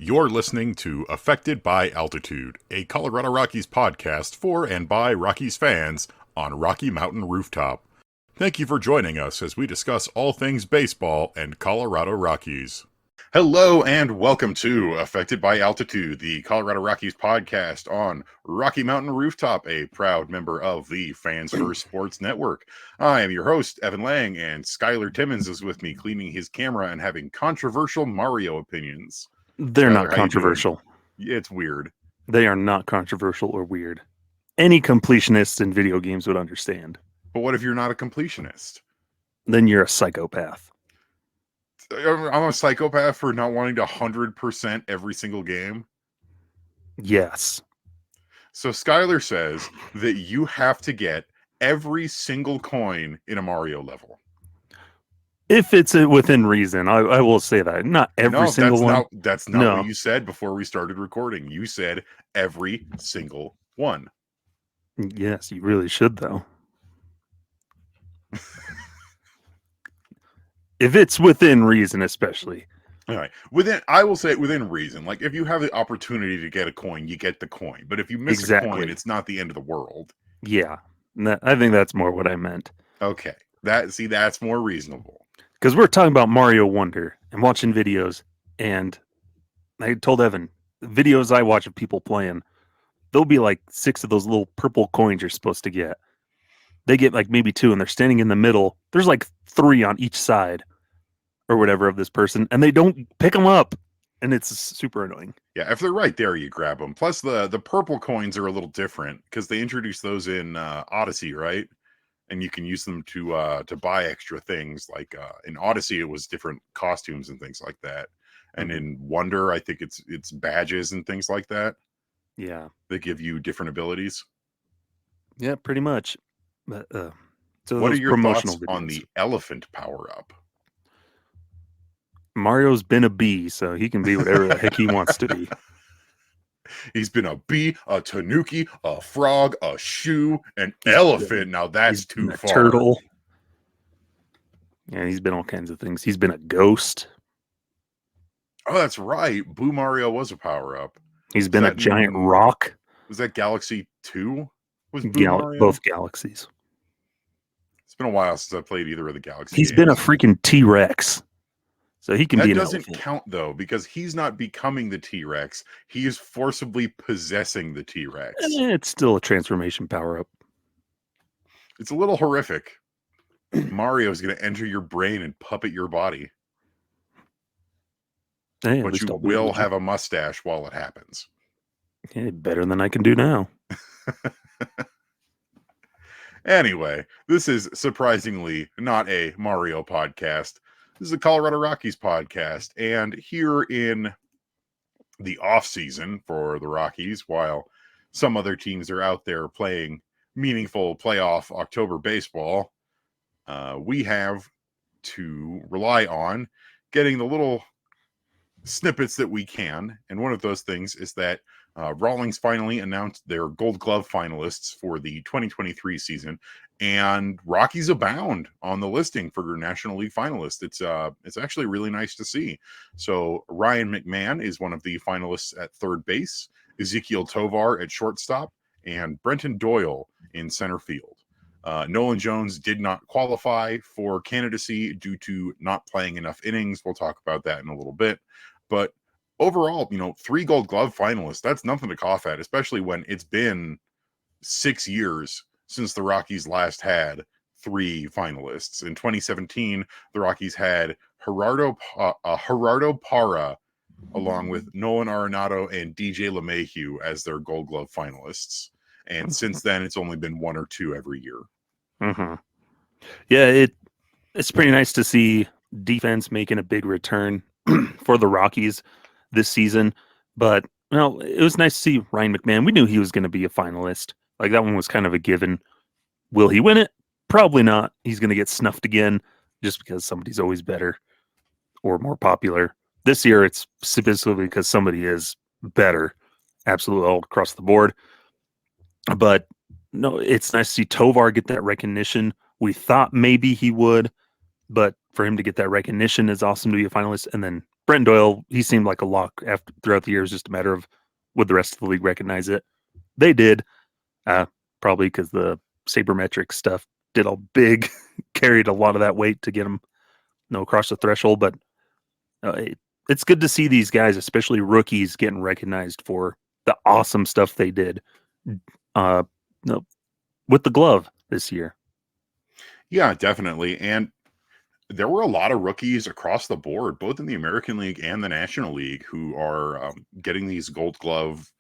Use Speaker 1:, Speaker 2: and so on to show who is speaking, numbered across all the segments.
Speaker 1: You're listening to Affected by Altitude, a Colorado Rockies podcast for and by Rockies fans on Rocky Mountain Rooftop. Thank you for joining us as we discuss all things baseball and Colorado Rockies. Hello and welcome to Affected by Altitude, the Colorado Rockies podcast on Rocky Mountain Rooftop, a proud member of the Fans First Sports Network. I am your host, Evan Lang, and Skyler Timmons is with me, cleaning his camera and having controversial Mario opinions.
Speaker 2: They're
Speaker 1: Skyler,
Speaker 2: not controversial.
Speaker 1: It's weird.
Speaker 2: They are not controversial or weird. Any completionist in video games would understand.
Speaker 1: But what if you're not a completionist?
Speaker 2: Then you're a psychopath.
Speaker 1: I'm a psychopath for not wanting to 100% every single game.
Speaker 2: Yes.
Speaker 1: So Skyler says that you have to get every single coin in a Mario level.
Speaker 2: If it's within reason, I will say that. Not every single one.
Speaker 1: That's not what you said before we started recording. You said every single one.
Speaker 2: Yes, you really should, though. If it's within reason, especially.
Speaker 1: All right. I will say within reason. Like, if you have the opportunity to get a coin, you get the coin. But if you miss a coin, it's not the end of the world.
Speaker 2: Yeah. I think that's more what I meant.
Speaker 1: Okay. That's more reasonable.
Speaker 2: Because we're talking about Mario Wonder and watching videos. And I told Evan, the videos I watch of people playing, there'll be like 6 of those little purple coins you're supposed to get. They get like maybe 2 and they're standing in the middle. There's like 3 on each side or whatever of this person, and they don't pick them up, and it's super annoying.
Speaker 1: Yeah, if they're right there, you grab them. Plus, the purple coins are a little different because they introduced those in Odyssey, right? And you can use them to buy extra things. Like in Odyssey, it was different costumes and things like that. And in Wonder, I think it's badges and things like that.
Speaker 2: Yeah,
Speaker 1: that give you different abilities.
Speaker 2: Yeah, pretty much. But, so
Speaker 1: what are your thoughts
Speaker 2: videos
Speaker 1: on the elephant power-up?
Speaker 2: Mario's been a bee, so he can be whatever the heck he wants to be.
Speaker 1: He's been a bee, a tanuki, a frog, a shoe, an elephant. Now that's too far.
Speaker 2: Turtle. Yeah, he's been all kinds of things. He's been a ghost.
Speaker 1: Oh, that's right. Blue Mario was a power-up.
Speaker 2: He's been a giant rock.
Speaker 1: Was that Galaxy 2? Was
Speaker 2: both galaxies.
Speaker 1: It's been a while since I played either of the Galaxy
Speaker 2: He's
Speaker 1: games.
Speaker 2: been a freaking T-Rex. So he can be an elephant.
Speaker 1: That doesn't count, though, because he's not becoming the T-Rex. He is forcibly possessing the T-Rex.
Speaker 2: It's still a transformation power-up.
Speaker 1: It's a little horrific. Mario is going to enter your brain and puppet your body.
Speaker 2: Hey,
Speaker 1: but you will have a mustache while it happens.
Speaker 2: Yeah, better than I can do now.
Speaker 1: Anyway, this is surprisingly not a Mario podcast. This is a Colorado Rockies podcast. And here in the offseason for the Rockies, while some other teams are out there playing meaningful playoff October baseball, we have to rely on getting the little snippets that we can. And one of those things is that Rawlings finally announced their Gold Glove finalists for the 2023 season, and Rockies abound on the listing for National League finalists. It's actually really nice to see. So Ryan McMahon is one of the finalists at third base, Ezequiel Tovar at shortstop, and Brenton Doyle in center field. Nolan Jones did not qualify for candidacy due to not playing enough innings. We'll talk about that in a little bit. But overall, 3 Gold Glove finalists, that's nothing to cough at, especially when it's been 6 years since the Rockies last had 3 finalists. In 2017, the Rockies had Gerardo Parra, along with Nolan Arenado and DJ LeMahieu as their Gold Glove finalists. And since then, it's only been 1 or 2 every year.
Speaker 2: Mm-hmm. Yeah, it's pretty nice to see defense making a big return for the Rockies this season. But it was nice to see Ryan McMahon. We knew he was going to be a finalist. Like, that one was kind of a given. Will he win it? Probably not. He's going to get snuffed again just because somebody's always better or more popular. This year, it's specifically because somebody is better, absolutely all across the board. But no, it's nice to see Tovar get that recognition. We thought maybe he would, but for him to get that recognition is awesome to be a finalist. And then Brenton Doyle, he seemed like a lock after throughout the years, just a matter of would the rest of the league recognize it. They did, probably because the sabermetric stuff did all big, carried a lot of that weight to get them across the threshold. But it's good to see these guys, especially rookies, getting recognized for the awesome stuff they did with the glove this year.
Speaker 1: Yeah, definitely. And there were a lot of rookies across the board, both in the American League and the National League, who are getting these Gold Glove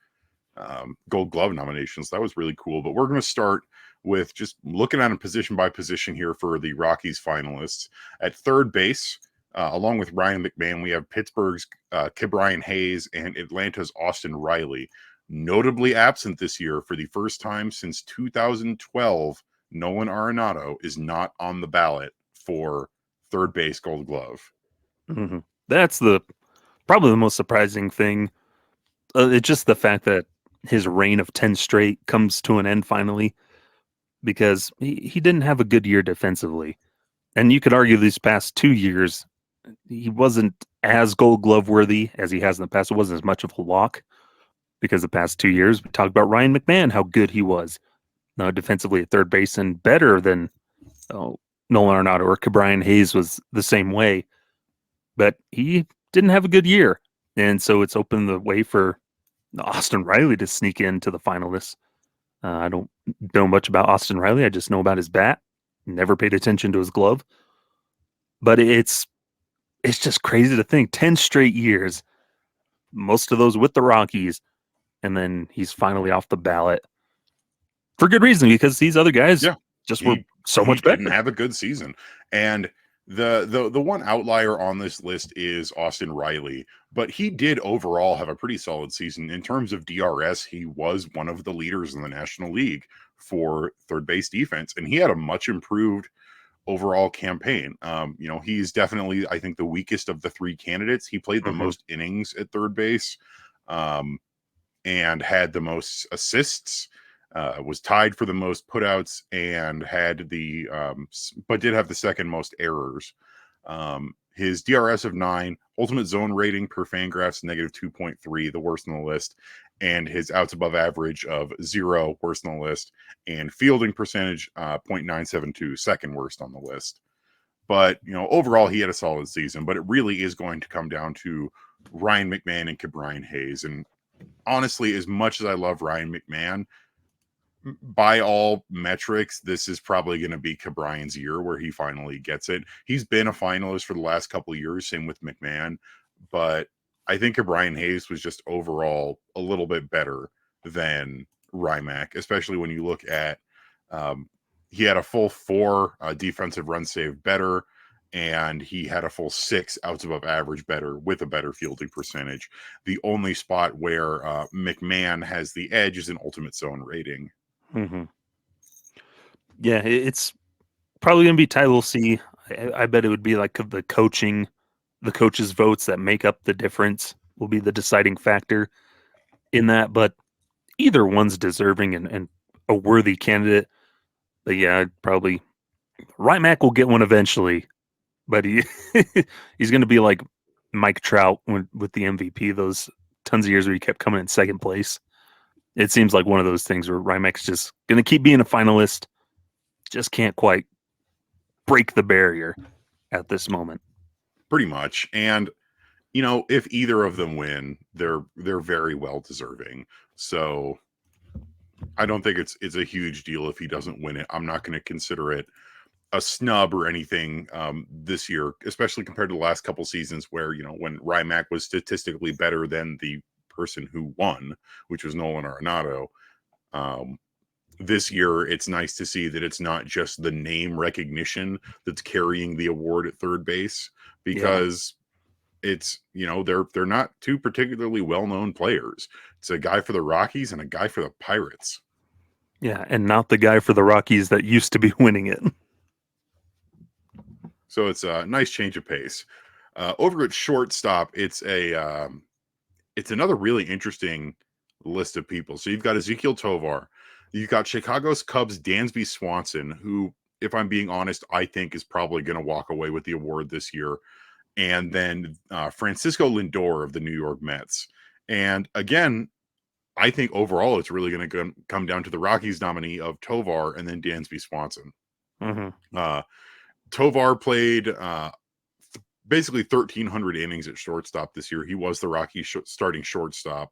Speaker 1: nominations. That was really cool. But we're going to start with just looking at a position by position here for the Rockies finalists. At third base, along with Ryan McMahon, we have Pittsburgh's Ke'Bryan Hayes and Atlanta's Austin Riley. Notably absent this year for the first time since 2012, Nolan Arenado is not on the ballot for third base Gold Glove.
Speaker 2: Mm-hmm. That's probably the most surprising thing. It's just the fact that his reign of 10 straight comes to an end finally, because he didn't have a good year defensively. And you could argue these past 2 years, he wasn't as Gold Glove worthy as he has in the past. It wasn't as much of a lock because the past 2 years, we talked about Ryan McMahon, how good he was defensively at third base and better than Nolan Arenado, or Ke'Bryan Hayes was the same way. But he didn't have a good year. And so it's opened the way for Austin Riley to sneak into the finalists. I don't know much about Austin Riley. I just know about his bat. Never paid attention to his glove. But it's just crazy to think 10 straight years, most of those with the Rockies, and then he's finally off the ballot for good reason, because these other guys were so much better.
Speaker 1: Didn't have a good season. And the one outlier on this list is Austin Riley, but he did overall have a pretty solid season. In terms of DRS, he was one of the leaders in the National League for third base defense, and he had a much improved overall campaign. He's definitely, I think, the weakest of the three candidates. He played the most innings at third base, and had the most assists. Was tied for the most putouts and had but did have the second most errors. His DRS of 9, ultimate zone rating per Fangraphs -2.3, the worst on the list, and his outs above average of 0, worst on the list, and fielding percentage 0.972, second worst on the list. But overall, he had a solid season. But it really is going to come down to Ryan McMahon and Ke'Bryan Hayes. And honestly, as much as I love Ryan McMahon, by all metrics, this is probably going to be Ke'Bryan's year where he finally gets it. He's been a finalist for the last couple of years, same with McMahon, but I think Ke'Bryan Hayes was just overall a little bit better than Rymack, especially when you look at he had a full 4 defensive run save better, and he had a full 6 outs above average better with a better fielding percentage. The only spot where McMahon has the edge is an ultimate zone rating.
Speaker 2: Mm-hmm. Yeah, it's probably going to be tight. We'll see. I bet it would be like the coaches' votes that make up the difference will be the deciding factor in that. But either one's deserving and a worthy candidate. But yeah, probably Rymack will get one eventually. But he's going to be like Mike Trout with the MVP, those tons of years where he kept coming in second place. It seems like one of those things where Rymack's just going to keep being a finalist, just can't quite break the barrier at this moment.
Speaker 1: Pretty much. And, if either of them win, they're very well deserving. So I don't think it's a huge deal if he doesn't win it. I'm not going to consider it a snub or anything this year, especially compared to the last couple seasons where, when Rymack was statistically better than the person who won, which was Nolan Arenado. This year, it's nice to see that it's not just the name recognition that's carrying the award at third base, because it's, they're not two particularly well-known players. It's a guy for the Rockies and a guy for the Pirates.
Speaker 2: Yeah, and not the guy for the Rockies that used to be winning it.
Speaker 1: So it's a nice change of pace. Over at shortstop, it's another really interesting list of people. So you've got Ezequiel Tovar. You've got Chicago's Cubs' Dansby Swanson, who, if I'm being honest, I think is probably going to walk away with the award this year. and then Francisco Lindor of the New York Mets. And again, I think overall it's really going to come down to the Rockies nominee of Tovar and then Dansby Swanson. Tovar played basically 1,300 innings at shortstop this year. He was the Rockies starting shortstop.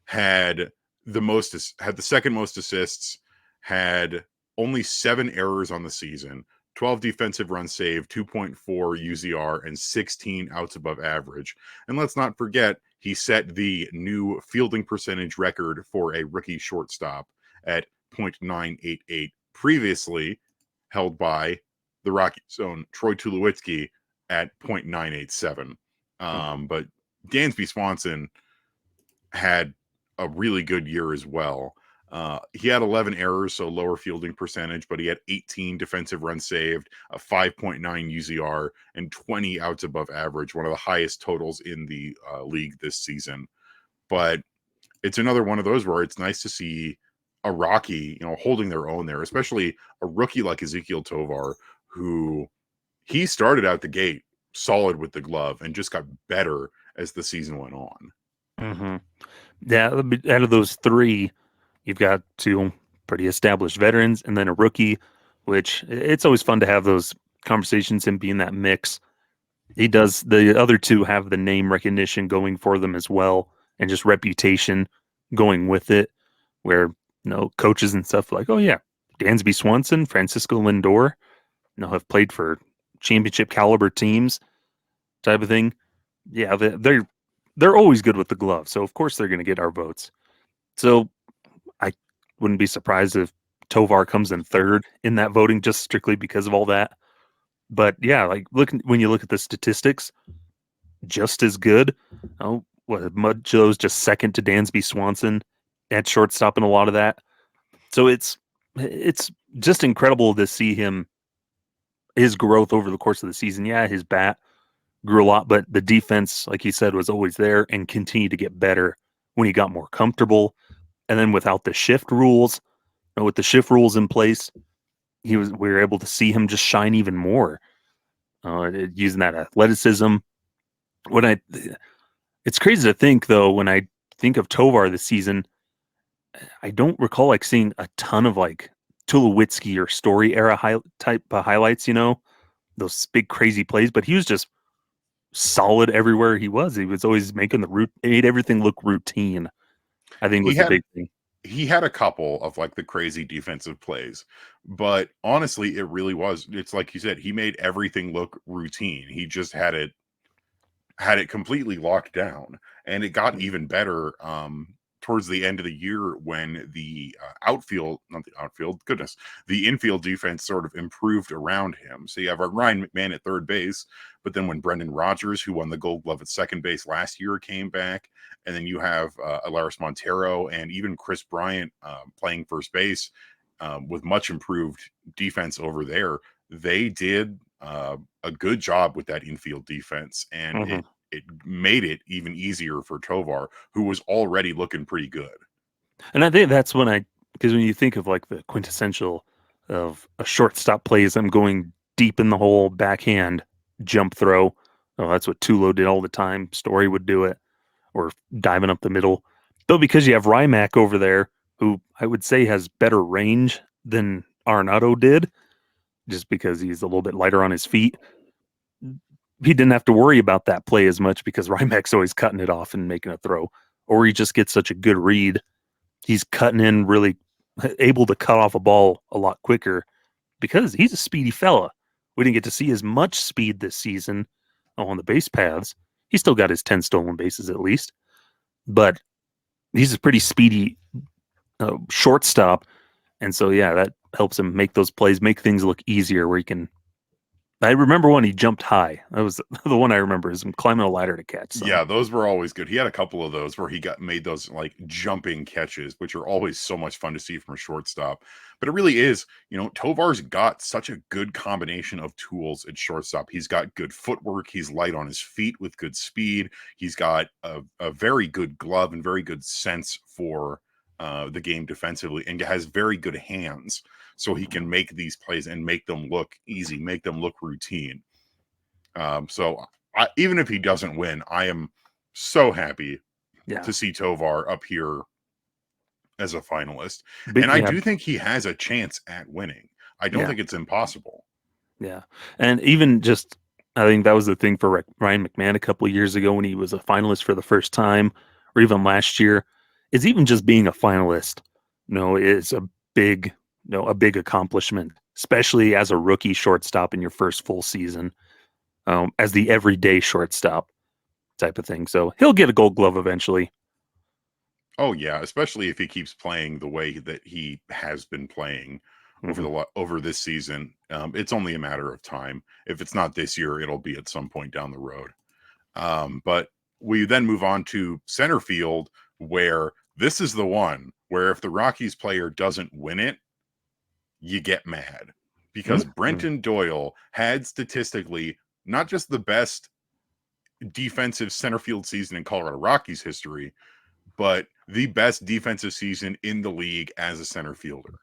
Speaker 1: Had the second most assists. Had only 7 errors on the season. 12 defensive runs saved, 2.4 UZR, and 16 outs above average. And let's not forget, he set the new fielding percentage record for a rookie shortstop at .988, previously held by the Rockies' own Troy Tulowitzki at .987. But Dansby Swanson had a really good year as well. He had 11 errors, so lower fielding percentage, but he had 18 defensive runs saved, a 5.9 UZR, and 20 outs above average, one of the highest totals in the league this season. But it's another one of those where it's nice to see a Rocky, holding their own there, especially a rookie like Ezequiel Tovar, who he started out the gate solid with the glove and just got better as the season went on.
Speaker 2: Yeah, out of those 3, you've got 2 pretty established veterans and then a rookie, which it's always fun to have those conversations and be in that mix. The other 2 have the name recognition going for them as well, and just reputation going with it, where, coaches and stuff like, oh yeah, Dansby Swanson, Francisco Lindor, have played for championship caliber teams type of thing. Yeah, they're always good with the glove, so of course they're going to get our votes. So I wouldn't be surprised if Tovar comes in 3rd in that voting, just strictly because of all that. But yeah, like when you look at the statistics, just as good. Mudjoe's just second to Dansby Swanson at shortstop in a lot of that. So it's just incredible to see his growth over the course of the season. Yeah, his bat grew a lot, but the defense, like you said, was always there and continued to get better when he got more comfortable. And then without the shift rules, with the shift rules in place, we were able to see him just shine even more, using that athleticism. It's crazy to think, though, when I think of Tovar this season, I don't recall seeing a ton of Tulowitzki or Story era type highlights, those big crazy plays, but he was just solid everywhere he was. He was always made everything look routine, I think was the big thing.
Speaker 1: He had a couple of the crazy defensive plays, but honestly, it really was. It's like you said, he made everything look routine. He just had it completely locked down, and it got even better towards the end of the year when the the infield defense sort of improved around him. So you have Ryan McMahon at 3rd base, but then when Brendan Rodgers, who won the Gold Glove at 2nd base last year, came back, and then you have Alaris Montero and even Chris Bryant playing first base with much improved defense over there. They did a good job with that infield defense, and it made it even easier for Tovar, who was already looking pretty good.
Speaker 2: And I think that's because when you think of the quintessential of a shortstop plays, I'm going deep in the hole, backhand, jump throw. Oh, that's what Tulo did all the time. Story would do it, or diving up the middle. Though because you have Rymack over there, who I would say has better range than Arenado did, just because he's a little bit lighter on his feet. He didn't have to worry about that play as much because Rymack's always cutting it off and making a throw, or he just gets such a good read. He's cutting in, really able to cut off a ball a lot quicker because he's a speedy fella. We didn't get to see as much speed this season on the base paths. He still got his 10 stolen bases at least, but he's a pretty speedy shortstop. And so, yeah, that helps him make those plays, make things look easier where he can. I remember when he jumped high. That was the one I remember, is him climbing a ladder to catch. So.
Speaker 1: Yeah, those were always good. He had a couple of those where he made those jumping catches, which are always so much fun to see from a shortstop. But it really is, Tovar's got such a good combination of tools at shortstop. He's got good footwork. He's light on his feet with good speed. He's got a very good glove and very good sense for the game defensively, and has very good hands. So he can make these plays and make them look easy, make them look routine. So even if he doesn't win, I am so happy
Speaker 2: Yeah.
Speaker 1: to see Tovar up here as a finalist.
Speaker 2: But,
Speaker 1: And I
Speaker 2: yeah,
Speaker 1: do think he has a chance at winning. I don't
Speaker 2: yeah,
Speaker 1: think it's impossible.
Speaker 2: yeah. And even just, I think that was the thing for Ryan McMahon a couple of years ago when he was a finalist for the first time, or even last year. Is even just being a finalist, is a big accomplishment, especially as a rookie shortstop in your first full season, as the everyday shortstop type of thing. So he'll get a Gold Glove eventually.
Speaker 1: Oh yeah, especially if he keeps playing the way that he has been playing
Speaker 2: Mhm.
Speaker 1: over this season. It's only a matter of time. If it's not this year, it'll be at some point down the road. But we then move on to center field, where this is the one where if the Rockies player doesn't win it, you get mad, because
Speaker 2: Mhm.
Speaker 1: Brenton Doyle had statistically not just the best defensive center field season in Colorado Rockies history, but the best defensive season in the league as a center fielder.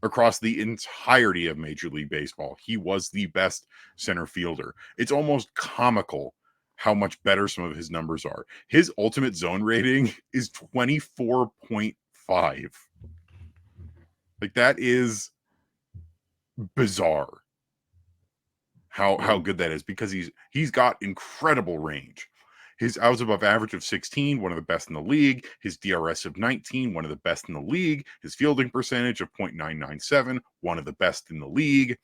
Speaker 1: Across the entirety of Major League Baseball, he was the best center fielder. It's almost comical how much better some of his numbers are. His ultimate zone rating is 24.5. Like, that is bizarre how good that is, because he's got incredible range. His outs above average of 16, one of the best in the league. His DRS of 19, one of the best in the league. His fielding percentage of .997, one of the best in the league.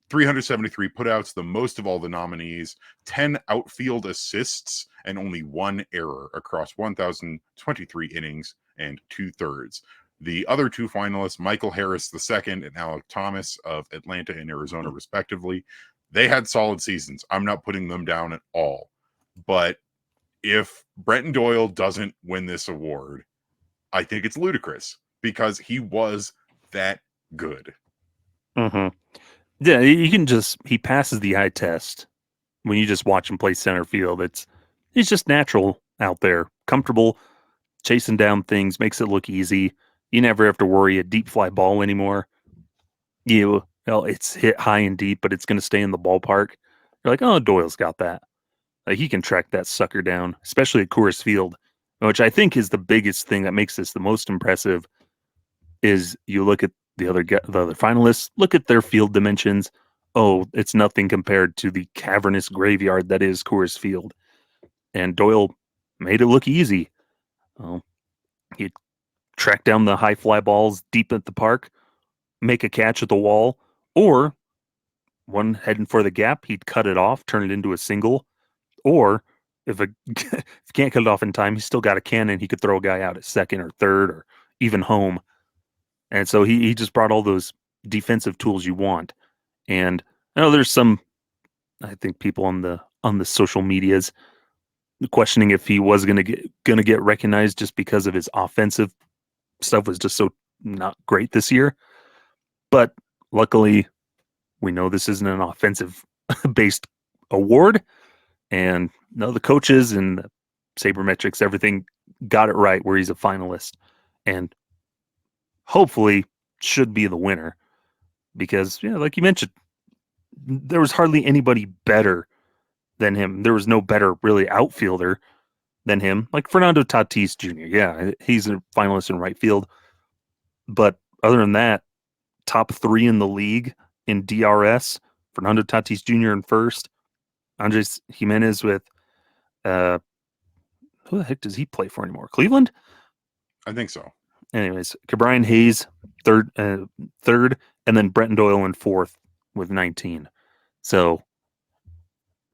Speaker 1: 373 putouts, the most of all the nominees. 10 outfield assists and only one error across 1,023 innings and 2/3. The other two finalists, Michael Harris II and Alec Thomas of Atlanta and Arizona, respectively, they had solid seasons. I'm not putting them down at all. But if Brenton Doyle doesn't win this award, I think it's ludicrous, because he was that good.
Speaker 2: Mhm. Yeah, he passes the eye test when you just watch him play center field. He's just natural out there, comfortable, chasing down things, makes it look easy. You never have to worry a deep fly ball anymore. It's hit high and deep, but it's going to stay in the ballpark. You're like, oh, Doyle's got that. Like, he can track that sucker down, especially at Coors Field, which I think is the biggest thing that makes this the most impressive. Is you look at the other finalists, look at their field dimensions. Oh, it's nothing compared to the cavernous graveyard that is Coors Field. And Doyle made it look easy. Oh, he track down the high fly balls deep at the park, make a catch at the wall, or one heading for the gap, he'd cut it off, turn it into a single. Or if if you can't cut it off in time, he's still got a cannon. He could throw a guy out at second or third or even home. And so he just brought all those defensive tools you want. And I know there's some, I think, people on the social medias questioning if he was gonna get recognized just because of his offensive stuff was just so not great this year. But luckily, we know this isn't an offensive based award, and no, the coaches and the sabermetrics, everything got it right where he's a finalist, and hopefully should be the winner because, yeah, like you mentioned, there was hardly anybody better than him. There was no better really outfielder than him, like Fernando Tatis Jr. Yeah, he's a finalist in right field, but other than that, top three in the league in DRS. Fernando Tatis Jr. in first. Andres Jimenez with who the heck does he play for anymore? Cleveland?
Speaker 1: I think so.
Speaker 2: Anyways, Cabrian Hayes third, and then Brenton Doyle in fourth with 19. So,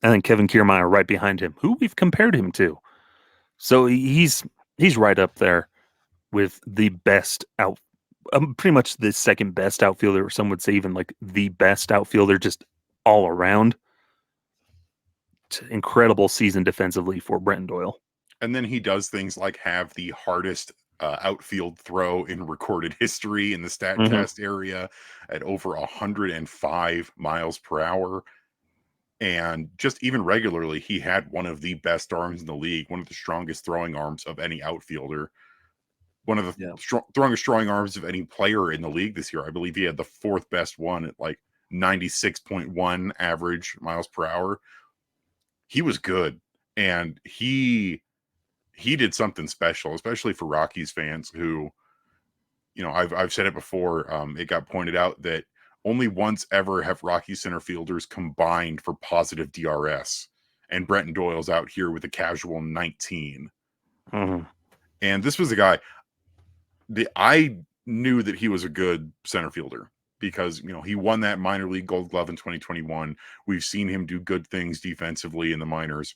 Speaker 2: and then Kevin Kiermaier right behind him, who we've compared him to. So he's right up there with the best pretty much the second best outfielder, or some would say even like the best outfielder, just all around. Incredible season defensively for Brenton Doyle.
Speaker 1: And then he does things like have the hardest outfield throw in recorded history in the StatCast area at over 105 miles per hour. And just even regularly, he had one of the best arms in the league, one of the strongest throwing arms of any outfielder, one of the strongest throwing arms of any player in the league this year. I believe he had the fourth best one at like 96.1 average miles per hour. he was good, and he did something special, especially for Rockies fans who, I've said it before. It got pointed out that only once ever have Rocky center fielders combined for positive DRS, and Brenton Doyle's out here with a casual 19.
Speaker 2: Mm-hmm.
Speaker 1: And this was a guy that I knew that he was a good center fielder because, he won that minor league Gold Glove in 2021. We've seen him do good things defensively in the minors,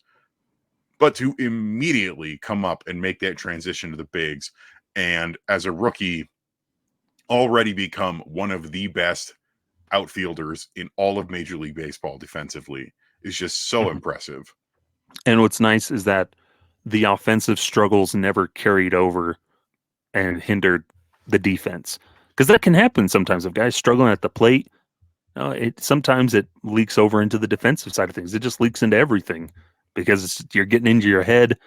Speaker 1: but to immediately come up and make that transition to the bigs, and as a rookie, already become one of the best outfielders in all of Major League Baseball defensively is just so impressive.
Speaker 2: And what's nice is that the offensive struggles never carried over and hindered the defense, because that can happen sometimes. If guys struggling at the plate, sometimes it leaks over into the defensive side of things. It just leaks into everything because you're getting into your head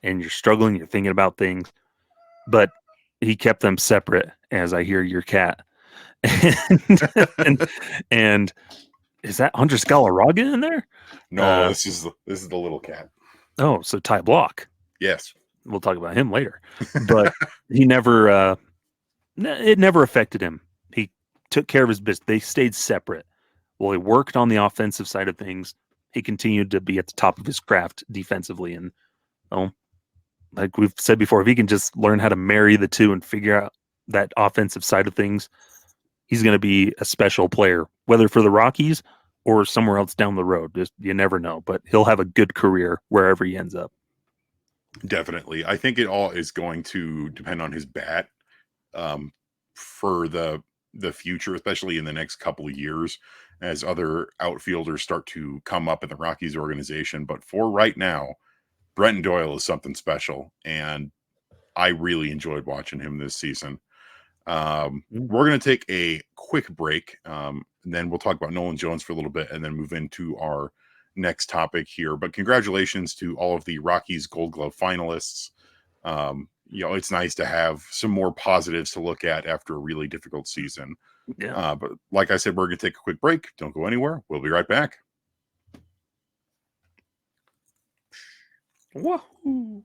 Speaker 2: and you're struggling. You're thinking about things, but he kept them separate. As I hear your cat, and is that Andres Galarraga in there?
Speaker 1: No, this is the little cat.
Speaker 2: Oh, so Ty Block.
Speaker 1: Yes,
Speaker 2: we'll talk about him later. But he never. It never affected him. He took care of his business. They stayed separate. While he worked on the offensive side of things, he continued to be at the top of his craft defensively. And like we've said before, if he can just learn how to marry the two and figure out that offensive side of things, he's going to be a special player, whether for the Rockies or somewhere else down the road. You never know, but he'll have a good career wherever he ends up.
Speaker 1: Definitely. I think it all is going to depend on his bat for the future, especially in the next couple of years as other outfielders start to come up in the Rockies organization. But for right now, Brenton Doyle is something special, and I really enjoyed watching him this season. We're going to take a quick break, and then we'll talk about Nolan Jones for a little bit and then move into our next topic here. But congratulations to all of the Rockies Gold Glove finalists. It's nice to have some more positives to look at after a really difficult season.
Speaker 2: Yeah.
Speaker 1: But like I said, we're going to take a quick break. Don't go anywhere. We'll be right back.
Speaker 2: Wahoo!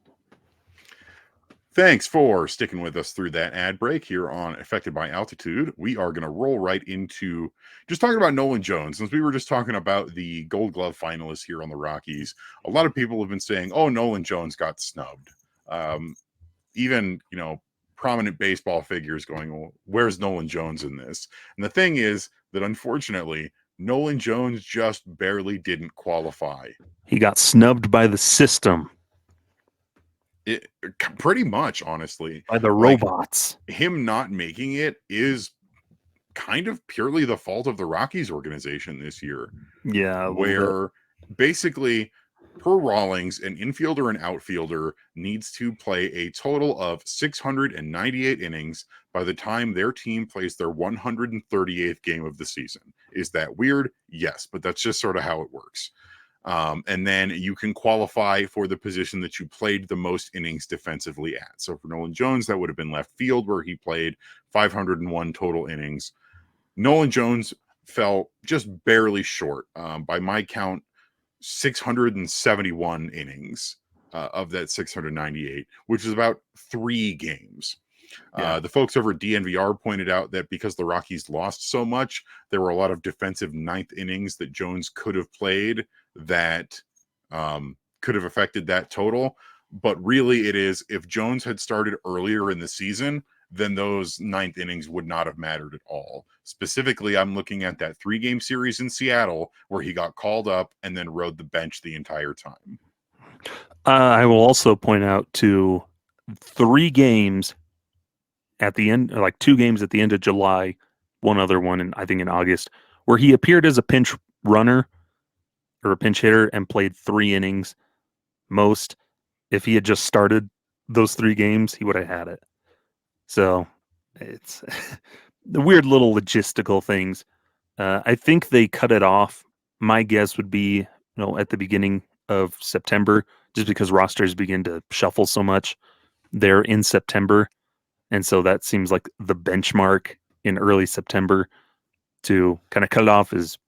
Speaker 1: Thanks for sticking with us through that ad break here on Affected by Altitude. We are going to roll right into just talking about Nolan Jones. Since we were just talking about the Gold Glove finalists here on the Rockies, a lot of people have been saying, oh, Nolan Jones got snubbed. Even, prominent baseball figures going, well, where's Nolan Jones in this? And the thing is that unfortunately, Nolan Jones just barely didn't qualify.
Speaker 2: He got snubbed by the system.
Speaker 1: It pretty much, honestly,
Speaker 2: by the robots.
Speaker 1: Him not making it is kind of purely the fault of the Rockies organization this year.
Speaker 2: Yeah,
Speaker 1: where basically per Rawlings, an infielder and outfielder needs to play a total of 698 innings by the time their team plays their 138th game of the season. Is that weird? Yes, but that's just sort of how it works. And then you can qualify for the position that you played the most innings defensively at. So for Nolan Jones, that would have been left field, where he played 501 total innings. Nolan Jones fell just barely short. By my count, 671 innings of that 698, which is about 3 games. The folks over at DNVR pointed out that because the Rockies lost so much, there were a lot of defensive ninth innings that Jones could have played that could have affected that total. But really it is, if Jones had started earlier in the season, then those ninth innings would not have mattered at all. Specifically, I'm looking at that 3-game series in Seattle where he got called up and then rode the bench the entire time.
Speaker 2: I will also point out to 3 games at the end, like 2 games at the end of July, one other one, I think in August, where he appeared as a pinch runner or a pinch hitter and played 3 innings most. If he had just started those 3 games, he would have had it. So it's the weird little logistical things. I think they cut it off. My guess would be, at the beginning of September, just because rosters begin to shuffle so much. They're in September. And so that seems like the benchmark in early September to kind of cut it off is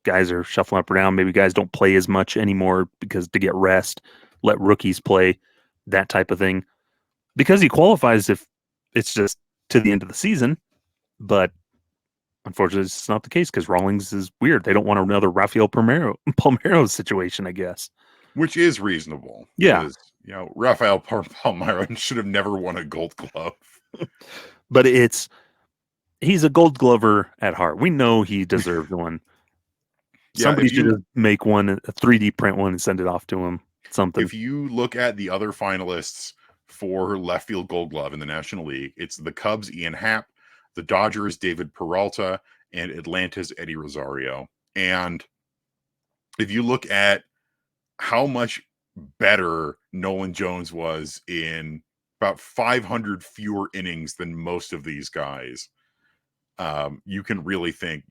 Speaker 2: guys are shuffling up or down. Maybe guys don't play as much anymore because to get rest, let rookies play, that type of thing. Because he qualifies if it's just to the end of the season, but unfortunately, it's not the case because Rawlings is weird. They don't want another Rafael Palmeiro situation, I guess.
Speaker 1: Which is reasonable.
Speaker 2: Yeah.
Speaker 1: Because, Rafael Palmeiro should have never won a Gold Glove.
Speaker 2: But he's a Gold Glover at heart. We know he deserved one. Somebody should just make one, a 3D print one, and send it off to him. Something.
Speaker 1: If you look at the other finalists for left field Gold Glove in the National League, it's the Cubs' Ian Happ, the Dodgers' David Peralta, and Atlanta's Eddie Rosario. And if you look at how much better Nolan Jones was in about 500 fewer innings than most of these guys, you can really think,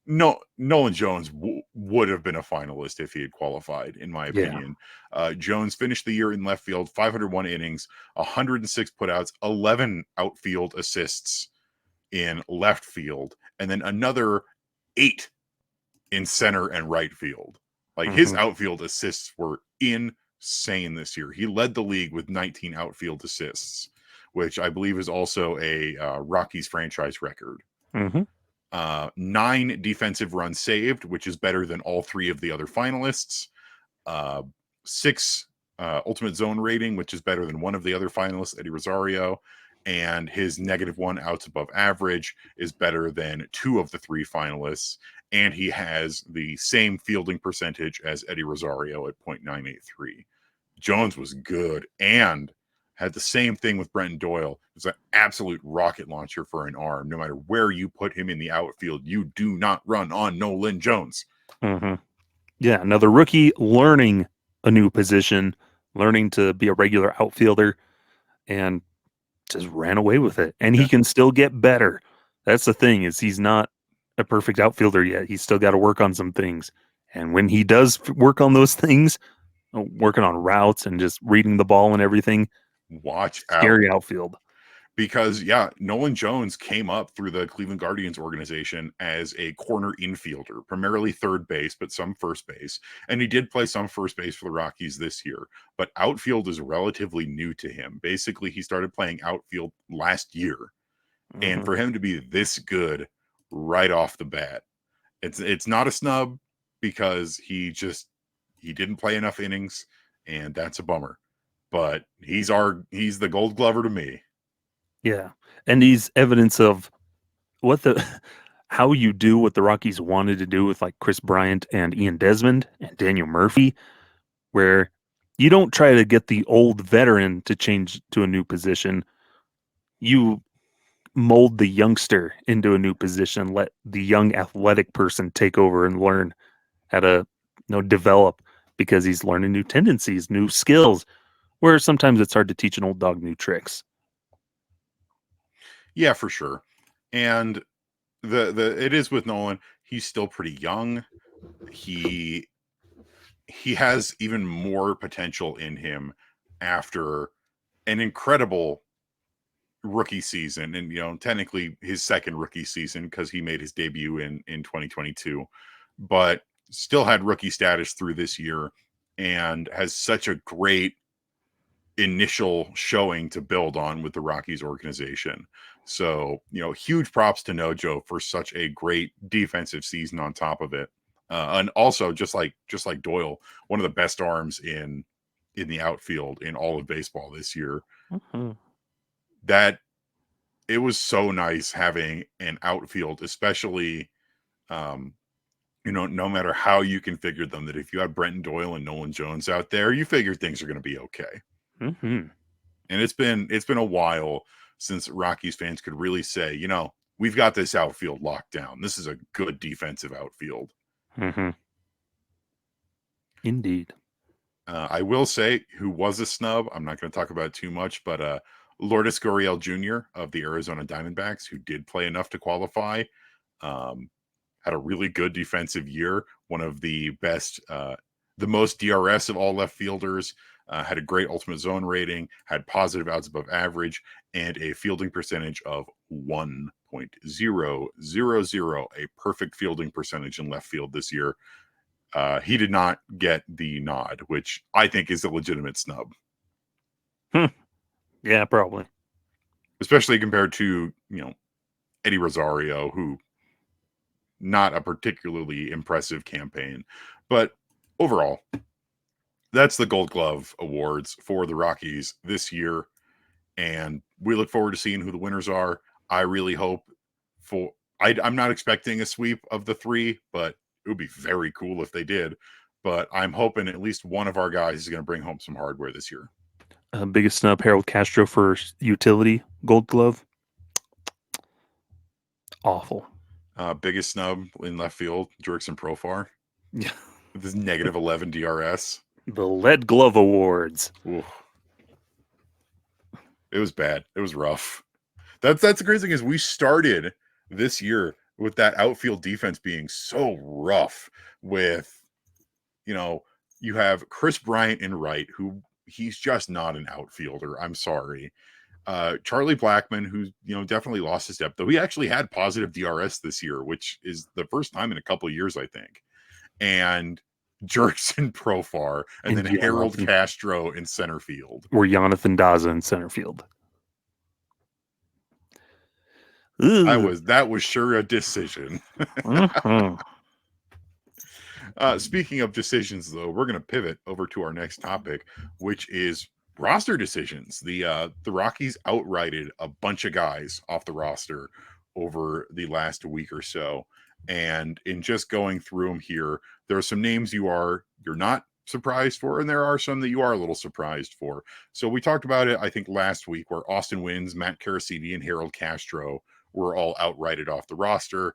Speaker 1: Nolan Jones would have been a finalist if he had qualified, in my opinion. Yeah. Jones finished the year in left field, 501 innings, 106 putouts, 11 outfield assists in left field, and then another 8 in center and right field. Like his outfield assists were insane this year. He led the league with 19 outfield assists, which I believe is also a Rockies franchise record. 9 defensive runs saved, which is better than all 3 of the other finalists. 6 ultimate zone rating, which is better than one of the other finalists, Eddie Rosario. And his -1 outs above average is better than 2 of the 3 finalists. And he has the same fielding percentage as Eddie Rosario at .983. Jones was good and had the same thing with Brenton Doyle. It's an absolute rocket launcher for an arm. No matter where you put him in the outfield, you do not run on Nolan Jones.
Speaker 2: Yeah, another rookie learning a new position, learning to be a regular outfielder, and just ran away with it. And he can still get better. That's the thing, is he's not a perfect outfielder yet. He's still got to work on some things. And when he does work on those things, working on routes and just reading the ball and everything,
Speaker 1: watch
Speaker 2: scary outfield.
Speaker 1: Because, Nolan Jones came up through the Cleveland Guardians organization as a corner infielder, primarily third base, but some first base. And he did play some first base for the Rockies this year. But outfield is relatively new to him. Basically, he started playing outfield last year. And for him to be this good right off the bat, it's not a snub, because he didn't play enough innings, and that's a bummer. But he's the Gold Glover to me.
Speaker 2: Yeah, and he's evidence of how you do what the Rockies wanted to do with like Chris Bryant and Ian Desmond and Daniel Murphy, where you don't try to get the old veteran to change to a new position. You mold the youngster into a new position, let the young athletic person take over and learn how to develop, because he's learning new tendencies, new skills, where sometimes it's hard to teach an old dog new tricks.
Speaker 1: Yeah, for sure. And it is with Nolan, he's still pretty young. He has even more potential in him after an incredible rookie season, and technically his second rookie season, because he made his debut in 2022, but still had rookie status through this year and has such a great initial showing to build on with the Rockies organization. So, huge props to Nojo for such a great defensive season on top of it. And also, just like Doyle, one of the best arms in the outfield in all of baseball this year. That it was so nice having an outfield, especially, no matter how you configured them, that if you had Brenton Doyle and Nolan Jones out there, you figure things are going to be okay. And it's been a while since Rockies fans could really say, we've got this outfield locked down. This is a good defensive outfield.
Speaker 2: Indeed.
Speaker 1: I will say who was a snub. I'm not going to talk about it too much, but Lourdes Gurriel Jr. of the Arizona Diamondbacks, who did play enough to qualify, had a really good defensive year. One of the best, the most DRS of all left fielders. Had a great ultimate zone rating, had positive outs above average, and a fielding percentage of 1.9. .000, a perfect fielding percentage in left field this year. He did not get the nod, which I think is a legitimate snub.
Speaker 2: Yeah, probably.
Speaker 1: Especially compared to, Eddie Rosario, who not a particularly impressive campaign. But overall, that's the Gold Glove Awards for the Rockies this year. And we look forward to seeing who the winners are. I really hope I'm not expecting a sweep of the three, but it would be very cool if they did. But I'm hoping at least one of our guys is going to bring home some hardware this year.
Speaker 2: Biggest snub, Harold Castro for utility Gold Glove. Awful.
Speaker 1: Biggest snub in left field, Jurickson Profar.
Speaker 2: Yeah.
Speaker 1: With his -11 DRS.
Speaker 2: The Lead Glove Awards.
Speaker 1: Ooh. It was bad. It was rough. That's the crazy thing is we started this year with that outfield defense being so rough with, you have Chris Bryant in right, who he's just not an outfielder. I'm sorry. Charlie Blackmon, who, definitely lost his depth, though he actually had positive DRS this year, which is the first time in a couple of years, I think. And Jurickson Profar, and then Harold Castro in center field.
Speaker 2: Or Jonathan Daza in center field.
Speaker 1: That was sure a decision. Speaking of decisions, though, we're going to pivot over to our next topic, which is roster decisions. The Rockies outrighted a bunch of guys off the roster over the last week or so. And in just going through them here, there are some names you're not surprised for, and there are some that you are a little surprised for. So we talked about it, I think, last week, where Austin Wynns, Matt Caracidi, and Harold Castro were all outrighted off the roster,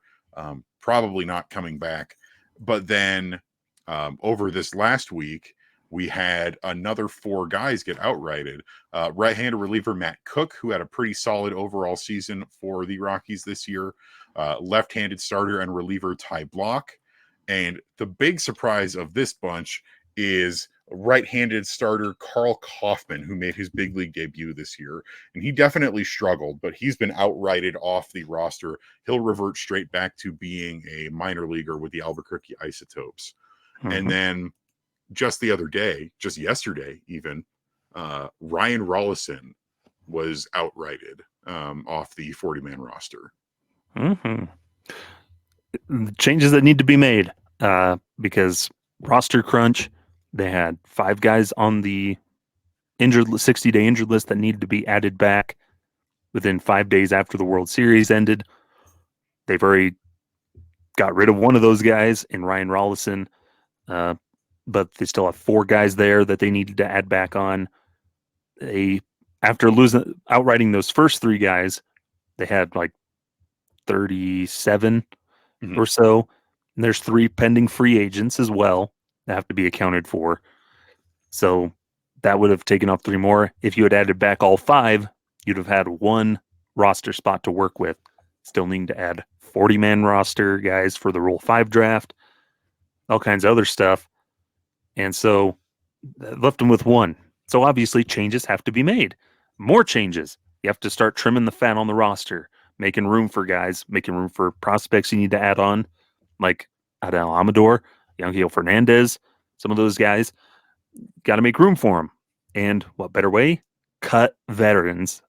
Speaker 1: probably not coming back. But then over this last week, we had another 4 guys get outrighted. Right-handed reliever Matt Cook, who had a pretty solid overall season for the Rockies this year. Left-handed starter and reliever Ty Block. And the big surprise of this bunch is right-handed starter Carl Kaufman, who made his big league debut this year. And he definitely struggled, but he's been outrighted off the roster. He'll revert straight back to being a minor leaguer with the Albuquerque Isotopes. Mm-hmm. And then just yesterday even, Ryan Rollison was outrighted off the 40-man roster.
Speaker 2: Mm-hmm. Changes that need to be made because roster crunch, they had 5 guys on the 60-day injured list that needed to be added back within 5 days after the World Series ended. They've already got rid of one of those guys in Ryan Rollison, but they still have 4 guys there that they needed to add back on. After outrighting those first 3 guys, they had like 37 or so. And there's 3 pending free agents as well that have to be accounted for. So that would have taken off 3 more. If you had added back all 5, you'd have had 1 roster spot to work with. Still needing to add 40-man roster guys for the Rule 5 draft, all kinds of other stuff. And so that left them with 1. So obviously changes have to be made. More changes. You have to start trimming the fat on the roster, making room for guys, making room for prospects you need to add on, like Adel Amador, Yangel Fernandez, some of those guys. Got to make room for them. And what better way? Cut veterans.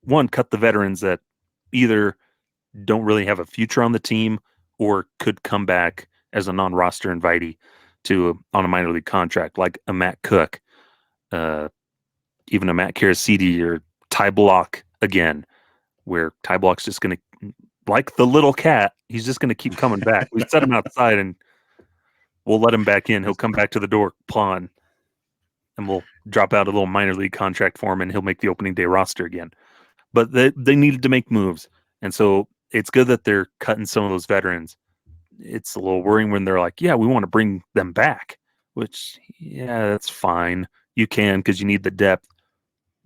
Speaker 2: 1, cut the veterans that either don't really have a future on the team or could come back as a non-roster invitee on a minor league contract, like a Matt Cook, even a Matt Caracidi or Ty Block again, where Ty Block's just going to, like the little cat, he's just going to keep coming back. We set him outside and we'll let him back in. He'll come back to the door, pawn, and we'll drop out a little minor league contract for him, and he'll make the opening day roster again. But they needed to make moves, and so it's good that they're cutting some of those veterans. It's a little worrying when they're like, yeah, we want to bring them back, which, yeah, that's fine. You can because you need the depth.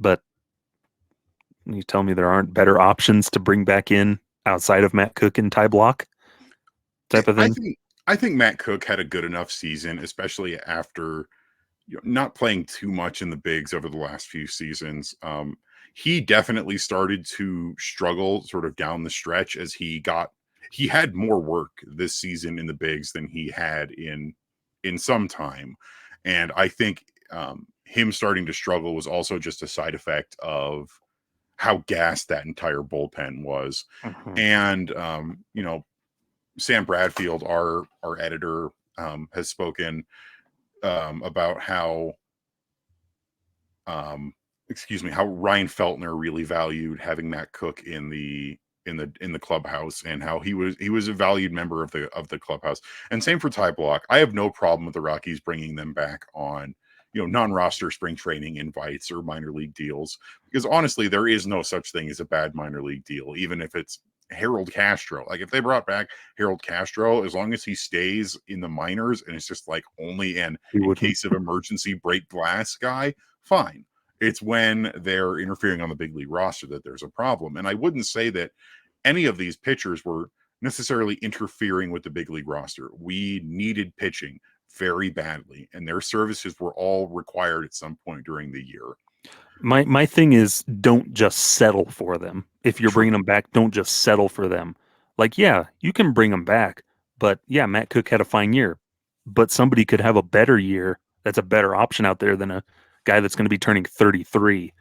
Speaker 2: But you tell me there aren't better options to bring back in outside of Matt Cook and Ty Block type of thing?
Speaker 1: I think Matt Cook had a good enough season, especially after not playing too much in the bigs over the last few seasons. He definitely started to struggle sort of down the stretch as he had more work this season in the bigs than he had in some time. And I think him starting to struggle was also just a side effect of how gassed that entire bullpen was.
Speaker 2: Mhm.
Speaker 1: And Sam Bradfield, our editor, has spoken about how how Ryan Feltner really valued having Matt Cook in the clubhouse, and how he was a valued member of the clubhouse. And same for Ty Block. I have no problem with the Rockies bringing them back on non-roster spring training invites or minor league deals, because honestly there is no such thing as a bad minor league deal, even if it's Harold Castro. Like if they brought back Harold Castro, as long as he stays in the minors and it's just like only in case of emergency break glass guy, fine. It's when they're interfering on the big league roster that there's a problem. And I wouldn't say that any of these pitchers were necessarily interfering with the big league roster. We needed pitching very badly, and their services were all required at some point during the year.
Speaker 2: My thing is, don't just settle for them. If you're bringing them back, don't just settle for them. Like, yeah, you can bring them back, but yeah, Matt Cook had a fine year, but somebody could have a better year. That's a better option out there than a guy that's going to be turning 33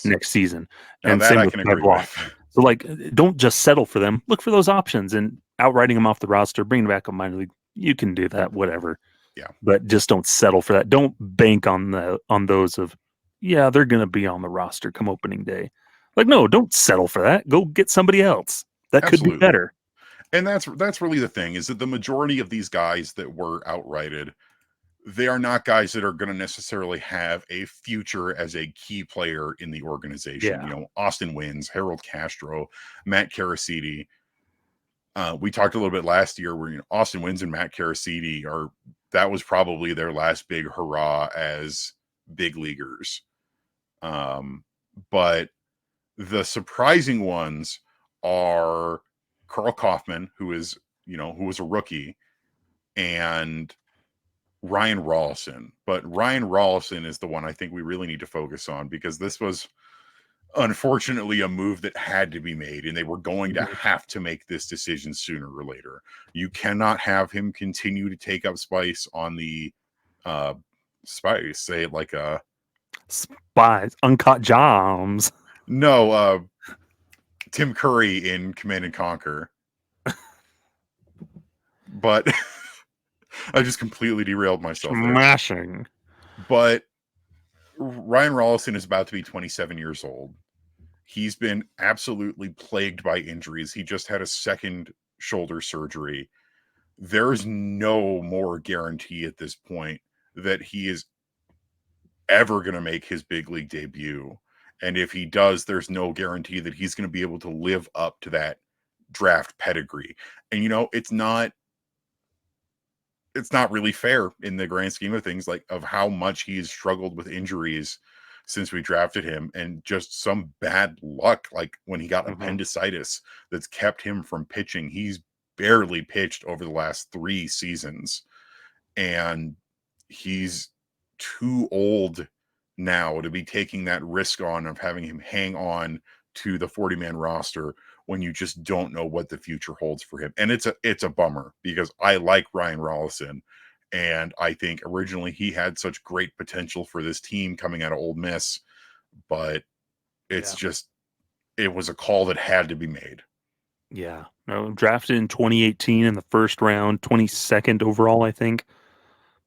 Speaker 2: next season.
Speaker 1: Now
Speaker 2: and
Speaker 1: that
Speaker 2: same
Speaker 1: I
Speaker 2: with
Speaker 1: can agree with.
Speaker 2: So, like, don't just settle for them. Look for those options, and outrighting them off the roster, bringing back a minor league. You can do that, whatever.
Speaker 1: Yeah,
Speaker 2: but just don't settle for that. Don't bank on those of, yeah, they're going to be on the roster come opening day. Like, no, don't settle for that. Go get somebody else that could be better.
Speaker 1: And that's really the thing, is that the majority of these guys that were outrighted, they are not guys that are going to necessarily have a future as a key player in the organization.
Speaker 2: Yeah.
Speaker 1: Austin Wynns, Harold Castro, Matt Caracidi. We talked a little bit last year where Austin Wynns and Matt Caracidi that was probably their last big hurrah as big leaguers. But the surprising ones are Carl Kaufman, who was a rookie, and Ryan Rawlison. But Ryan Rawlison is the one I think we really need to focus on, because this was unfortunately a move that had to be made, and they were going to have to make this decision sooner or later. You cannot have him continue to take up spice on the spice, say it like a
Speaker 2: spice, uncut jams.
Speaker 1: No, Tim Curry in Command and Conquer. But I just completely derailed myself
Speaker 2: Smashing.
Speaker 1: there. But Ryan Rawlison is about to be 27 years old. He's been absolutely plagued by injuries. He just had a second shoulder surgery. There's no more guarantee at this point that he is ever going to make his big league debut. And if he does, there's no guarantee that he's going to be able to live up to that draft pedigree. And, it's not really fair in the grand scheme of things, like of how much he's struggled with injuries since we drafted him, and just some bad luck, like when he got appendicitis, that's kept him from pitching. He's barely pitched over the last 3 seasons, and he's too old now to be taking that risk on of having him hang on to the 40-man roster when you just don't know what the future holds for him. And it's a bummer, because I like Ryan Rawlison, and I think originally he had such great potential for this team coming out of Ole Miss, but it's just, it was a call that had to be made.
Speaker 2: Yeah. No, drafted in 2018 in the first round, 22nd overall, I think.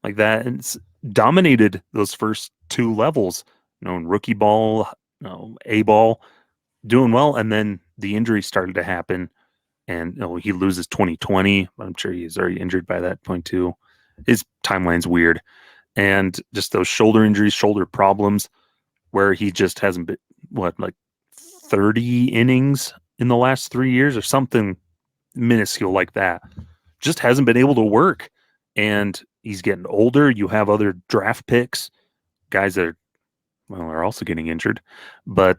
Speaker 2: Like that. And it's dominated those first 2 levels. In rookie ball, A ball, doing well. And then the injury started to happen. And he loses 2020. I'm sure he's already injured by that point too. His timeline's weird. And just those shoulder injuries, shoulder problems, where he just hasn't been, 30 innings in the last 3 years or something minuscule like that. Just hasn't been able to work. And he's getting older. You have other draft picks, guys that are also getting injured, but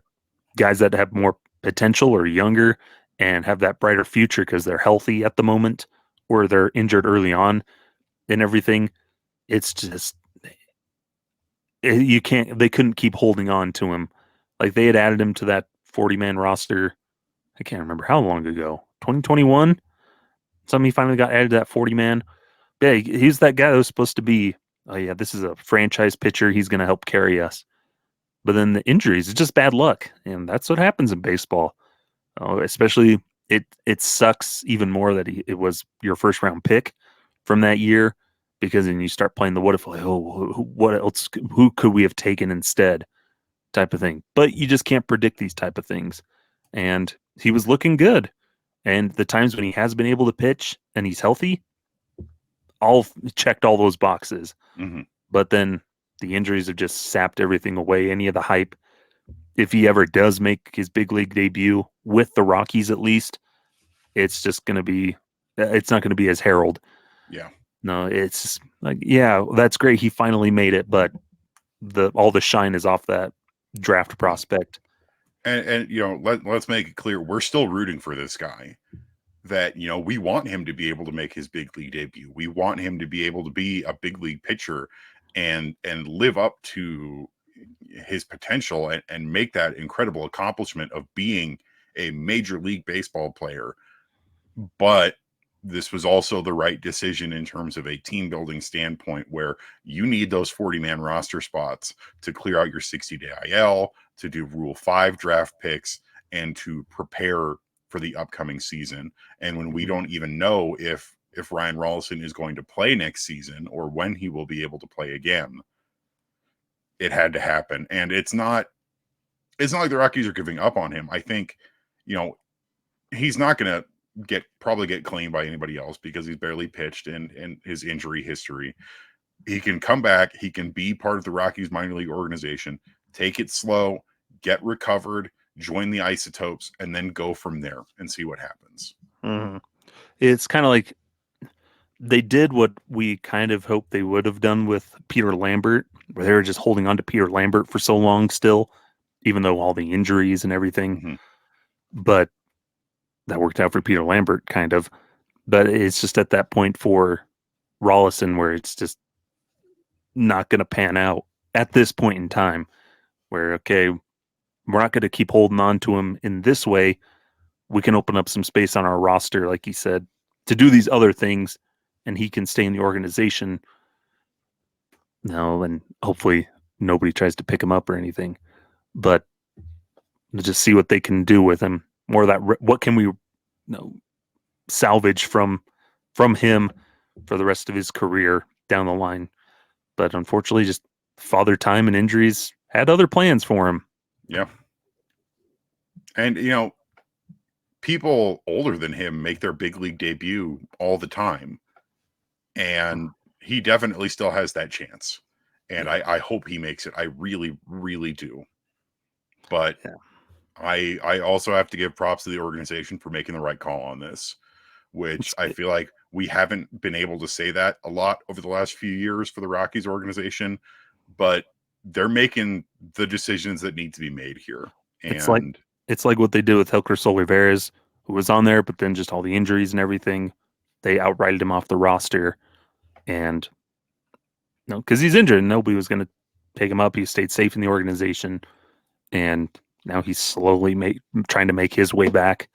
Speaker 2: guys that have more potential or younger and have that brighter future because they're healthy at the moment, or they're injured early on and everything. It's just, They couldn't keep holding on to him. Like they had added him to that 40-man roster. I can't remember how long ago. 2021. Something he finally got added to that 40-man. Yeah, he's that guy that was supposed to be. Oh yeah, this is a franchise pitcher. He's going to help carry us. But then the injuries, it's just bad luck, and that's what happens in baseball. Especially, it sucks even more that it was your first round pick from that year, because then you start playing the what if, like, what else? Who could we have taken instead? Type of thing. But you just can't predict these type of things. And he was looking good, and the times when he has been able to pitch and he's healthy, all checked all those boxes.
Speaker 1: Mm-hmm.
Speaker 2: But then the injuries have just sapped everything away. Any of the hype. If he ever does make his big league debut with the Rockies, at least, it's just going to be, it's not going to be as herald.
Speaker 1: Yeah.
Speaker 2: No, it's like, yeah, that's great. He finally made it, but all the shine is off that draft prospect.
Speaker 1: And let's make it clear, we're still rooting for this guy. That, we want him to be able to make his big league debut. We want him to be able to be a big league pitcher and live up to his potential and make that incredible accomplishment of being a Major League Baseball player. But this was also the right decision in terms of a team building standpoint, where you need those 40-man roster spots to clear out your 60-day IL, to do Rule 5 draft picks, and to prepare for the upcoming season. And when we don't even know if Ryan Rollison is going to play next season or when he will be able to play again, it had to happen. And it's not like the Rockies are giving up on him. I think, he's not going to probably get claimed by anybody else because he's barely pitched in his injury history. He can come back. He can be part of the Rockies minor league organization, take it slow, get recovered, join the Isotopes, and then go from there and see what happens.
Speaker 2: Mm-hmm. It's kind of like they did what we kind of hoped they would have done with Peter Lambert, where they were just holding on to Peter Lambert for so long still, even though all the injuries and everything.
Speaker 1: Mm-hmm.
Speaker 2: But that worked out for Peter Lambert, kind of. But it's just at that point for Rollison where it's just not going to pan out at this point in time, where, okay, we're not going to keep holding on to him in this way. We can open up some space on our roster, like he said, to do these other things, and he can stay in the organization. No, and hopefully nobody tries to pick him up or anything, but just see what they can do with him. More of that, what can we salvage from him for the rest of his career down the line. But unfortunately, just father time and injuries had other plans for him.
Speaker 1: Yeah. And, people older than him make their big league debut all the time. And he definitely still has that chance. And I hope he makes it. I really, really do. But I also have to give props to the organization for making the right call on this, which I feel like we haven't been able to say that a lot over the last few years for the Rockies organization, but they're making the decisions that need to be made here. And
Speaker 2: it's like what they did with Helker Olivares, who was on there, but then just all the injuries and everything, they outrighted him off the roster. And because he's injured and nobody was going to pick him up. He stayed safe in the organization. And now he's slowly trying to make his way back.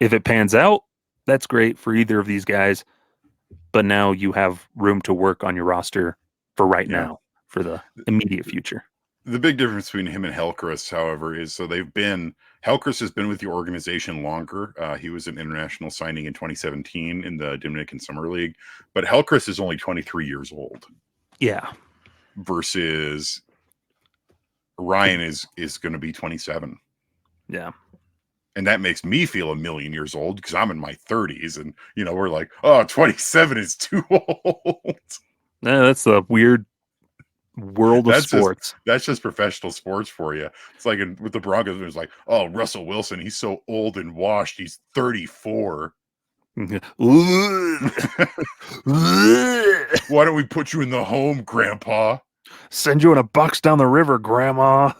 Speaker 2: If it pans out, that's great for either of these guys. But now you have room to work on your roster for now, for the immediate future.
Speaker 1: The big difference between him and Helcris, however, is Helcris has been with the organization longer. He was an international signing in 2017 in the Dominican Summer League, but Helcris is only 23 years old.
Speaker 2: Yeah.
Speaker 1: Versus Ryan is going to be 27.
Speaker 2: Yeah.
Speaker 1: And that makes me feel a million years old because I'm in my 30s and, we're like, oh, 27 is too old.
Speaker 2: Yeah, that's a weird world of sports.
Speaker 1: That's just professional sports for you. It's like with the Broncos, it was like, oh, Russell Wilson, he's so old and washed. He's 34. Why don't we put you in the home, Grandpa?
Speaker 2: Send you in a box down the river, Grandma.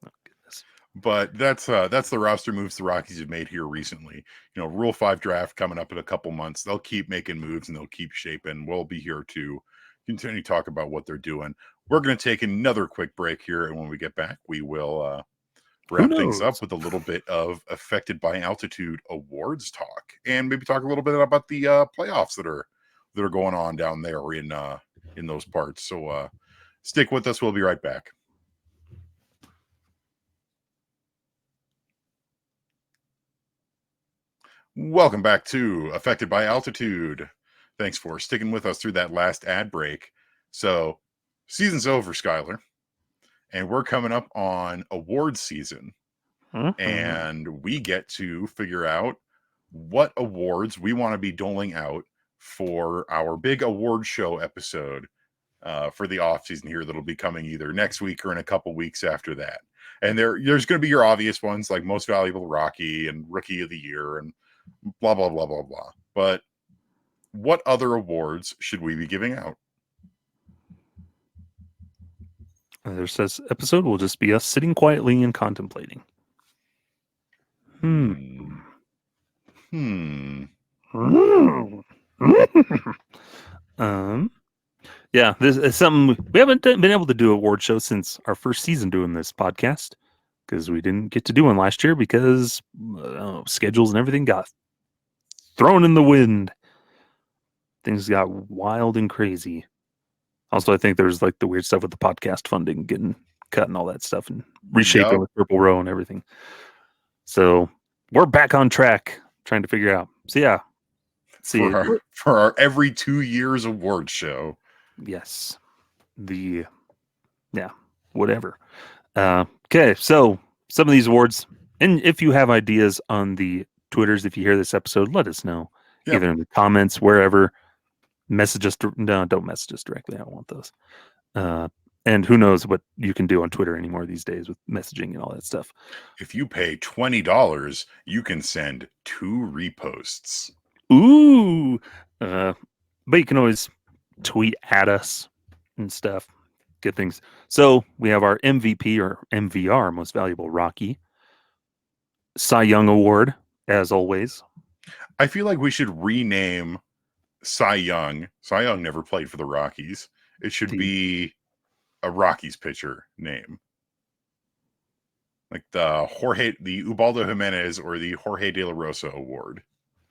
Speaker 1: Oh, goodness. But that's the roster moves the Rockies have made here recently. Rule 5 draft coming up in a couple months. They'll keep making moves and they'll keep shaping. We'll be here to continue to talk about what they're doing. we're going to take another quick break here, and when we get back, we will
Speaker 2: Who
Speaker 1: wrap things
Speaker 2: knows?
Speaker 1: up with a little bit of Affected by Altitude awards talk, and maybe talk a little bit about the playoffs that are going on down there in those parts. So stick with us. We'll be right back. Welcome back to Affected by Altitude. Thanks for sticking with us through that last ad break. So, season's over, Skyler, and we're coming up on awards season. And we get to figure out what awards we want to be doling out for our big award show episode for the off season here that'll be coming either next week or in a couple weeks after that. And there's going to be your obvious ones like Most Valuable Rocky and Rookie of the Year and blah, blah, blah, blah, blah. But what other awards should we be giving out?
Speaker 2: This episode will just be us sitting quietly and contemplating. Yeah, this is something we haven't been able to do award show since our first season doing this podcast because we didn't get to do one last year because schedules and everything got thrown in the wind. Things got wild and crazy. Also, I think there's like the weird stuff with the podcast funding getting cut and all that stuff and reshaping with Purple Row and everything. So we're back on track trying to figure out. So yeah,
Speaker 1: for our every 2 years award show.
Speaker 2: Yes. Whatever. Okay, so some of these awards, and if you have ideas on the Twitters, if you hear this episode, let us know. Yep. Either in the comments, wherever. Message us. No, don't message us directly. I don't want those. And who knows what you can do on Twitter anymore these days with messaging and all that stuff.
Speaker 1: If you pay $20, you can send 2 reposts.
Speaker 2: Ooh. But you can always tweet at us and stuff. Good things. So we have our MVP or MVR, Most Valuable Rocky. Cy Young Award, as always.
Speaker 1: I feel like we should rename Cy Young. Cy Young never played for the Rockies. It should be a Rockies pitcher name. Like the Ubaldo Jimenez or the Jorge De La Rosa Award.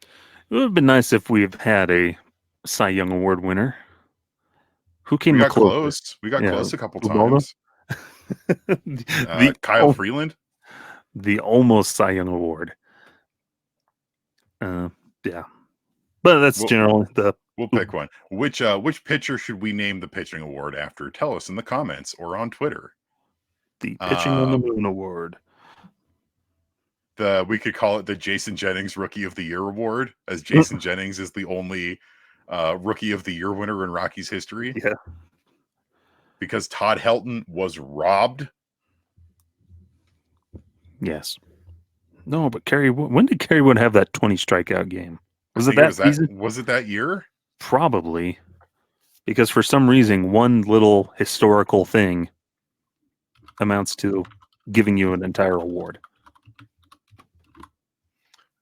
Speaker 2: It would have been nice if we've had a Cy Young Award winner. Who came
Speaker 1: close? We got close a couple times. Kyle Freeland?
Speaker 2: The almost Cy Young Award. Yeah. But that's generally
Speaker 1: We'll pick one. Which pitcher should we name the pitching award after? Tell us in the comments or on Twitter.
Speaker 2: The Pitching on the Moon Award.
Speaker 1: We could call it the Jason Jennings Rookie of the Year Award, as Jason Jennings is the only Rookie of the Year winner in Rockies history.
Speaker 2: Yeah.
Speaker 1: Because Todd Helton was robbed.
Speaker 2: Yes. No, but when did Kerry Wood have that 20 strikeout game? Was it that season?
Speaker 1: Was it that year?
Speaker 2: Probably. Because for some reason, one little historical thing amounts to giving you an entire award.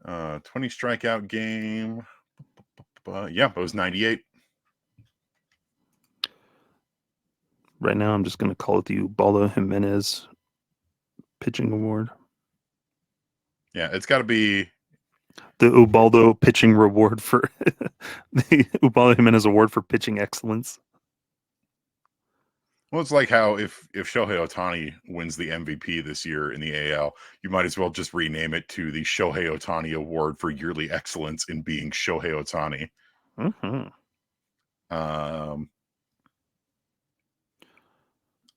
Speaker 1: 20 strikeout game. Yeah, it was 98.
Speaker 2: Right now, I'm just going to call it the Ubaldo Jimenez Pitching Award.
Speaker 1: Yeah, it's got to be
Speaker 2: the Ubaldo Pitching Reward for the Ubaldo Jimenez Award for pitching excellence.
Speaker 1: Well, it's like how if Shohei Ohtani wins the MVP this year in the AL, you might as well just rename it to the Shohei Ohtani Award for yearly excellence in being Shohei Ohtani.
Speaker 2: Mm-hmm.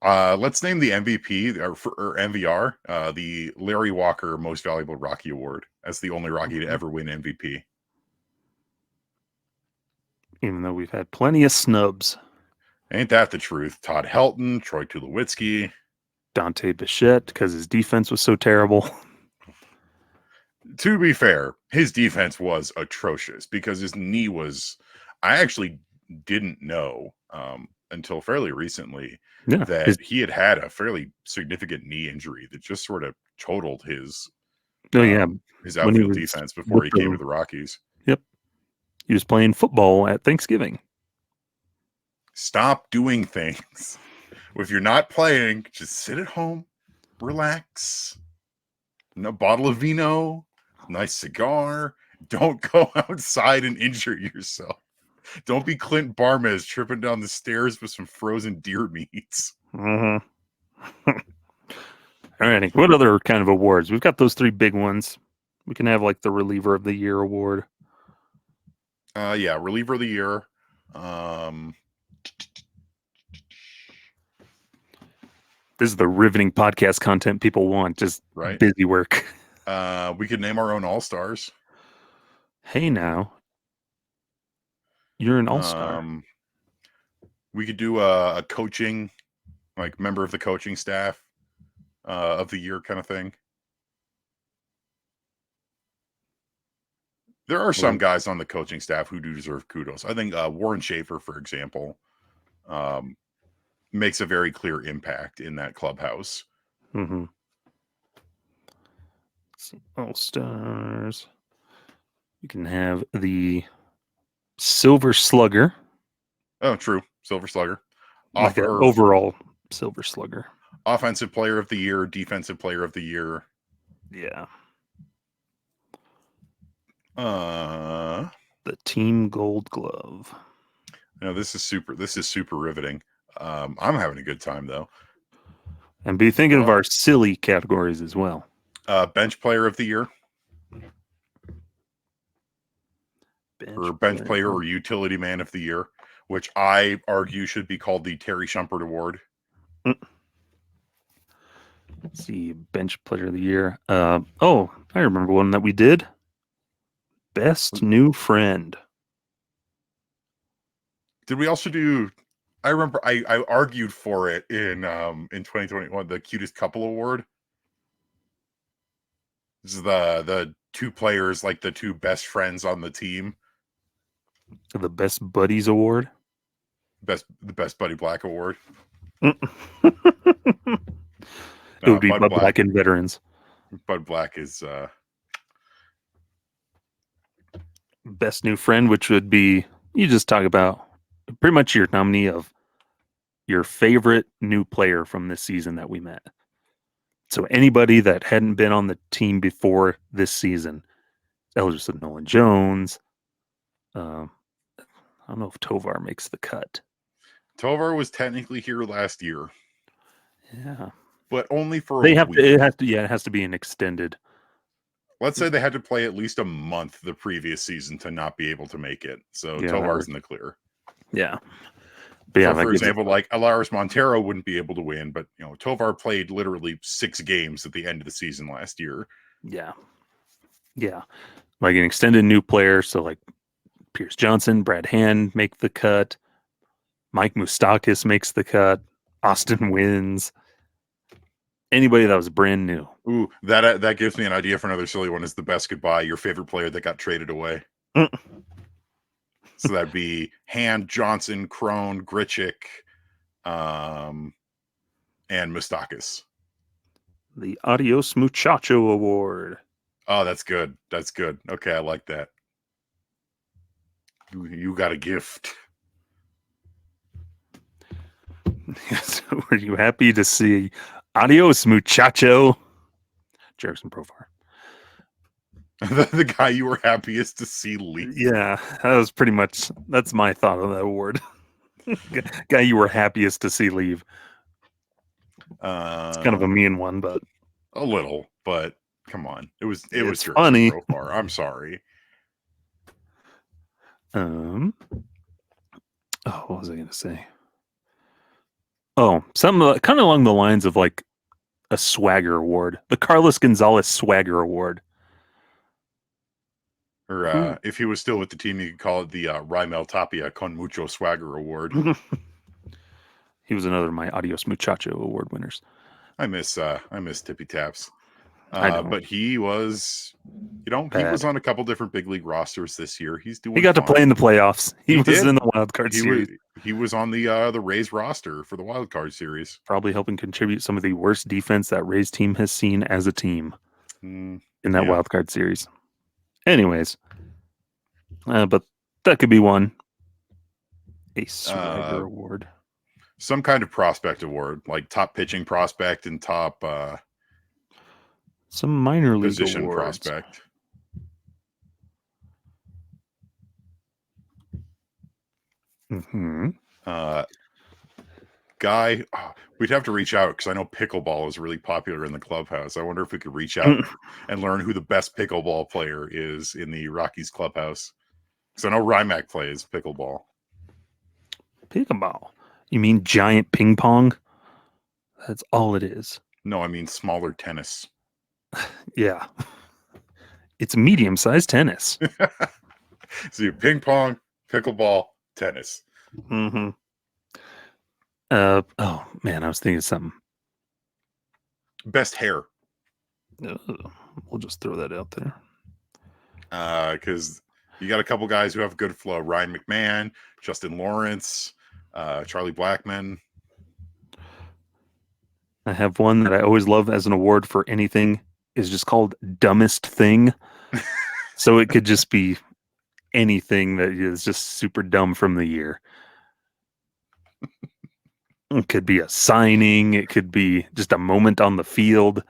Speaker 1: Let's name the MVP or MVR, the Larry Walker Most Valuable Rocky Award, as the only Rocky to ever win MVP.
Speaker 2: Even though we've had plenty of snubs.
Speaker 1: Ain't that the truth? Todd Helton, Troy Tulowitzki,
Speaker 2: Dante Bichette, because his defense was so terrible.
Speaker 1: To be fair, his defense was atrocious because his knee was. I actually didn't know until fairly recently that he had a fairly significant knee injury that just sort of totaled his outfield defense before he came to the Rockies.
Speaker 2: Yep. He was playing football at Thanksgiving.
Speaker 1: Stop doing things. If you're not playing, just sit at home, relax. A bottle of vino, nice cigar. Don't go outside and injure yourself. Don't be Clint Barmes tripping down the stairs with some frozen deer meats.
Speaker 2: Mm-hmm. Alrighty. What other kind of awards? We've got those 3 big ones. We can have like the reliever of the year award.
Speaker 1: Yeah, reliever of the year.
Speaker 2: This is the riveting podcast content people want. Just busy work.
Speaker 1: We could name our own all-stars.
Speaker 2: Hey, now. You're an all-star.
Speaker 1: We could do a coaching, like member of the coaching staff of the year kind of thing. There are some guys on the coaching staff who do deserve kudos. I think Warren Schaefer, for example, makes a very clear impact in that clubhouse.
Speaker 2: Mm-hmm. All-stars. You can have the Silver Slugger.
Speaker 1: Oh, true. Silver Slugger.
Speaker 2: Like an overall Silver Slugger.
Speaker 1: Offensive player of the year, defensive player of the year.
Speaker 2: Yeah.
Speaker 1: The
Speaker 2: team Gold Glove.
Speaker 1: No, this is super riveting. I'm having a good time though.
Speaker 2: And be thinking of our silly categories as well.
Speaker 1: Bench player of the year. Bench player or utility man of the year, which I argue should be called the Terry Shumpert Award.
Speaker 2: Let's see, bench player of the year. I remember one that we did. Best new friend.
Speaker 1: Did we also do? I remember I argued for it in 2021, the cutest couple award. This is the 2 players, like the 2 best friends on the team.
Speaker 2: The best buddies award.
Speaker 1: The best Buddy Black award.
Speaker 2: It would be Bud Black and veterans.
Speaker 1: Bud Black is
Speaker 2: best new friend, which would be, you just talk about pretty much your nominee of your favorite new player from this season that we met. So anybody that hadn't been on the team before this season, eligible to Nolan Jones. I don't know if Tovar makes the cut.
Speaker 1: Tovar was technically here last year.
Speaker 2: Yeah,
Speaker 1: but only for
Speaker 2: a week. It has to be an extended.
Speaker 1: Let's say they had to play at least a month the previous season to not be able to make it. So Tovar's in the clear.
Speaker 2: Yeah.
Speaker 1: But yeah, so for example, like Alaris Montero wouldn't be able to win, but Tovar played literally 6 games at the end of the season last year.
Speaker 2: Yeah. Yeah. Like an extended new player. So like Pierce Johnson, Brad Hand make the cut. Mike Moustakas makes the cut. Austin wins. Anybody that was brand new.
Speaker 1: Ooh, that gives me an idea for another silly one. Is the best goodbye your favorite player that got traded away? So that'd be Hand, Johnson, Crone, Grichuk, and Moustakas.
Speaker 2: The Adios Muchacho Award.
Speaker 1: Oh, that's good. That's good. Okay, I like that. You got a gift.
Speaker 2: So were you happy to see Adios Muchacho Jerickson Profar?
Speaker 1: The guy you were happiest to see leave.
Speaker 2: Yeah, that's my thought of that award. Guy you were happiest to see leave. It's kind of a mean one, but
Speaker 1: a little, but come on. It was
Speaker 2: funny.
Speaker 1: Profar. I'm sorry.
Speaker 2: What was I going to say? Oh, something kind of along the lines of like a swagger award, the Carlos Gonzalez Swagger Award.
Speaker 1: Or if he was still with the team, you could call it the Raimel Tapia Con Mucho Swagger Award.
Speaker 2: He was another of my Adios Muchacho Award winners.
Speaker 1: I miss Tippy Taps. But he was, he was on a couple different big league rosters this year. He got
Speaker 2: to play in the playoffs. He was in the wild card series.
Speaker 1: He was on the Rays roster for the wild card series.
Speaker 2: Probably helping contribute some of the worst defense that Rays team has seen as a team in that wild card series. Anyways, but that could be one. A Swagger Award.
Speaker 1: Some kind of prospect award, like top pitching prospect and top
Speaker 2: some minor league
Speaker 1: position
Speaker 2: awards.
Speaker 1: prospect.
Speaker 2: Mm-hmm.
Speaker 1: Guy, we'd have to reach out because I know pickleball is really popular in the clubhouse. I wonder if we could reach out and learn who the best pickleball player is in the Rockies clubhouse. Because I know Rymac plays pickleball.
Speaker 2: Pickleball? You mean giant ping pong? That's all it is.
Speaker 1: No, I mean smaller tennis.
Speaker 2: Yeah. It's medium-sized tennis.
Speaker 1: So you ping pong, pickleball, tennis.
Speaker 2: Mm-hmm. Oh man, I was thinking of something.
Speaker 1: Best hair.
Speaker 2: We'll just throw that out there.
Speaker 1: Because you got a couple guys who have good flow. Ryan McMahon, Justin Lawrence, Charlie Blackmon.
Speaker 2: I have one that I always love as an award for anything. Is just called dumbest thing. So it could just be anything that is just super dumb from the year. It could be a signing. It could be just a moment on the field.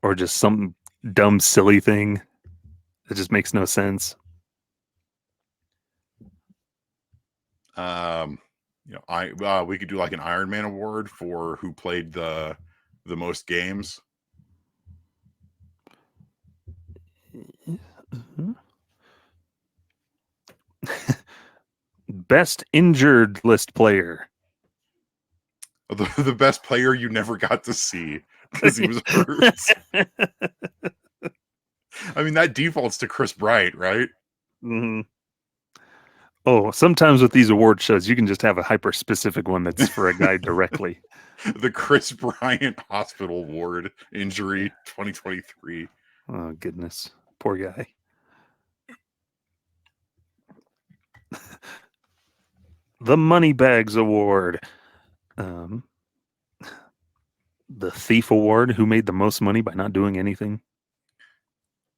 Speaker 2: Or just some dumb, silly thing that just makes no sense.
Speaker 1: We could do like an Iron Man award for who played the most games.
Speaker 2: Best injured list player.
Speaker 1: The best player you never got to see because he was hurt. I mean, that defaults to Chris Bryant, right?
Speaker 2: Mm-hmm. Oh, sometimes with these award shows, you can just have a hyper-specific one that's for a guy directly.
Speaker 1: The Chris Bryant Hospital Ward Injury 2023.
Speaker 2: Oh, goodness. Poor guy. The Moneybags Award. The Thief Award. Who made the most money by not doing anything?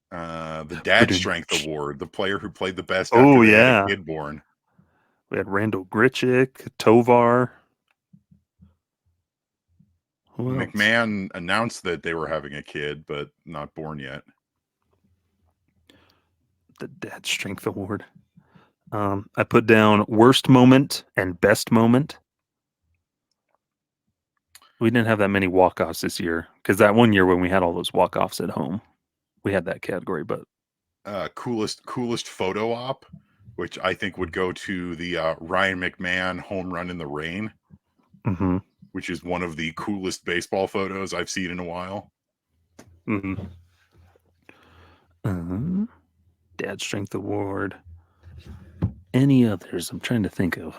Speaker 1: The Dad Strength Award. The player who played the best
Speaker 2: after
Speaker 1: they had a kid born.
Speaker 2: We had Randall Grichuk, Tovar.
Speaker 1: McMahon announced that they were having a kid, but not born yet.
Speaker 2: The Dad Strength Award. I put down worst moment and best moment. We didn't have that many walk-offs this year because that one year when we had all those walk-offs at home, we had that category. But
Speaker 1: coolest photo op, which I think would go to the Ryan McMahon home run in the rain, which is one of the coolest baseball photos I've seen in a while.
Speaker 2: Dad Strength Award. Any others? I'm trying to think of.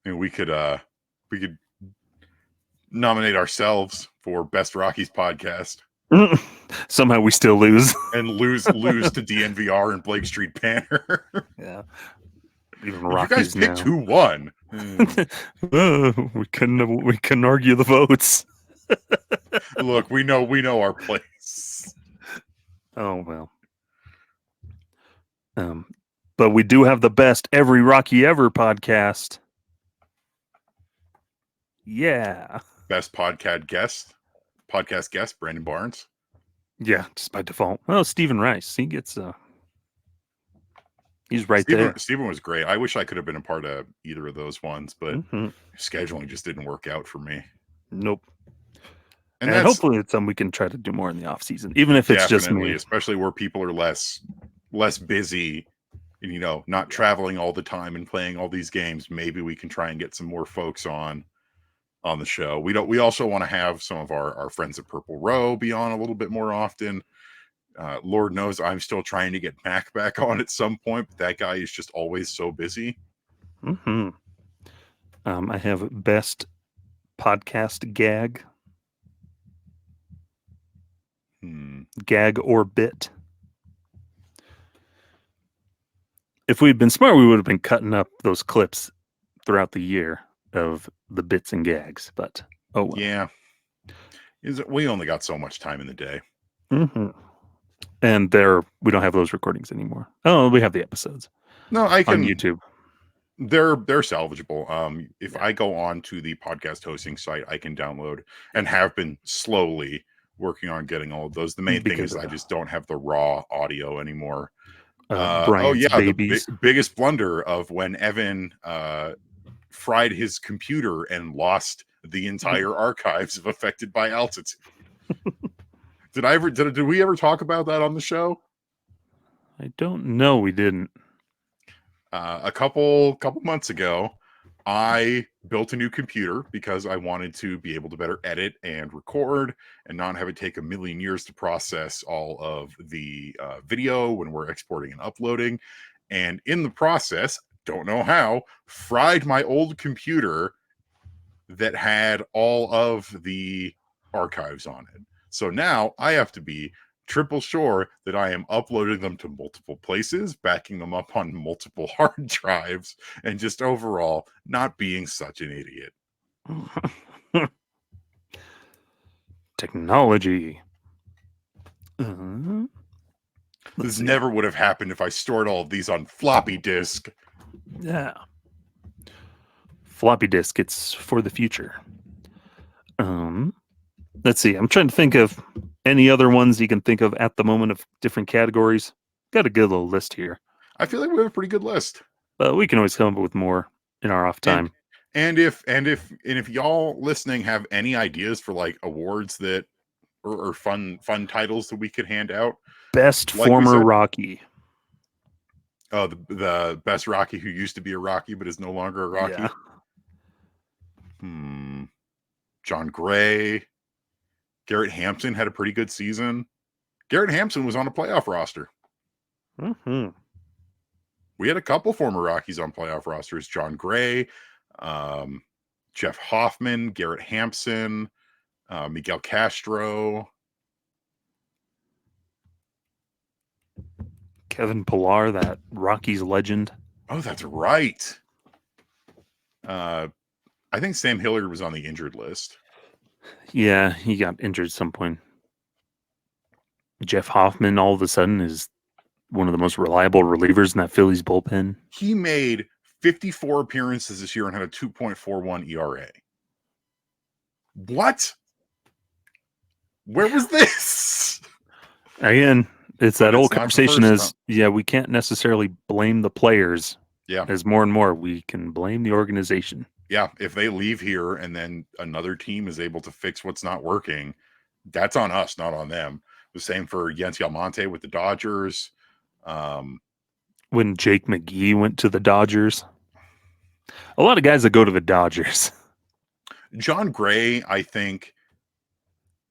Speaker 1: And we could nominate ourselves for Best Rockies podcast.
Speaker 2: Somehow we still lose.
Speaker 1: And lose to DNVR and Blake Street Banner.
Speaker 2: Yeah. Even Rockies
Speaker 1: you guys picked who won.
Speaker 2: We couldn't argue the votes.
Speaker 1: Look, we know our place.
Speaker 2: Oh well. But we do have the best Every Rocky Ever podcast. Yeah.
Speaker 1: Best podcast guest, Brandon Barnes.
Speaker 2: Yeah, just by default. Well, Stephen Rice, he gets he's right there.
Speaker 1: Stephen was great. I wish I could have been a part of either of those ones, but scheduling just didn't work out for me.
Speaker 2: Nope. And hopefully it's something we can try to do more in the off season, even if it's just me.
Speaker 1: Especially where people are less busy and, not traveling all the time and playing all these games. Maybe we can try and get some more folks on the show. We also want to have some of our friends at Purple Row be on a little bit more often. Lord knows I'm still trying to get Mac back on at some point, but that guy is just always so busy.
Speaker 2: I have best podcast gag. Gag or bit. If we'd been smart, we would have been cutting up those clips throughout the year of the bits and gags, but oh well.
Speaker 1: Yeah. We only got so much time in the day.
Speaker 2: And we don't have those recordings anymore. Oh, we have the episodes.
Speaker 1: No, I can
Speaker 2: on YouTube.
Speaker 1: They're salvageable. If
Speaker 2: Yeah.
Speaker 1: I go on to the podcast hosting site, I can download and have been slowly working on getting all of those. The main thing
Speaker 2: Because
Speaker 1: is
Speaker 2: of
Speaker 1: I just don't have the raw audio anymore. Oh
Speaker 2: Bryant's
Speaker 1: yeah, the
Speaker 2: babies.
Speaker 1: biggest blunder of when Evan fried his computer and lost the entire archives of Affected by Altitude. Did we ever talk about that on the show?
Speaker 2: I don't know. We didn't.
Speaker 1: A couple months ago, I built a new computer because I wanted to be able to better edit and record and not have it take a million years to process all of the video when we're exporting and uploading. And in the process, don't know how, fried my old computer that had all of the archives on it. So now I have to be triple sure that I am uploading them to multiple places, backing them up on multiple hard drives, and just overall not being such an idiot.
Speaker 2: Technology.
Speaker 1: This never would have happened if I stored all of these on floppy disk.
Speaker 2: Yeah. Floppy disk. It's for the future. Let's see. I'm trying to think of any other ones you can think of at the moment of different categories. Got a good little list here,
Speaker 1: I feel like we have a pretty good list.
Speaker 2: but we can always come up with more in our off time.
Speaker 1: And if y'all listening have any ideas for like awards that or fun titles that we could hand out,
Speaker 2: Best
Speaker 1: like we
Speaker 2: former
Speaker 1: said-
Speaker 2: Rocky.
Speaker 1: Oh, the best Rocky who used to be a Rocky but is no longer a Rocky.
Speaker 2: Yeah.
Speaker 1: John Gray. Garrett Hampson had a pretty good season. Garrett Hampson was on a playoff roster.
Speaker 2: Mm-hmm.
Speaker 1: We had a couple former Rockies on playoff rosters. John Gray, Jeff Hoffman, Garrett Hampson, Miguel Castro.
Speaker 2: Kevin Pillar, that Rockies legend.
Speaker 1: Oh, that's right. I think Sam Hilliard was on the injured list.
Speaker 2: Yeah, he got injured at some point. Jeff Hoffman, all of a sudden, is one of the most reliable relievers in that Phillies bullpen.
Speaker 1: He made 54 appearances this year and had a 2.41 ERA. What? Where was this?
Speaker 2: Again, it's that old
Speaker 1: not the
Speaker 2: conversation
Speaker 1: first
Speaker 2: we can't necessarily blame the players.
Speaker 1: Yeah.
Speaker 2: As more and more, we can blame the organization.
Speaker 1: Yeah, if they leave here and then another team is able to fix what's not working, that's on us, not on them. The same for Yency Almonte with the Dodgers.
Speaker 2: When Jake McGee went to the Dodgers. A lot of guys that go to the Dodgers.
Speaker 1: John Gray, I think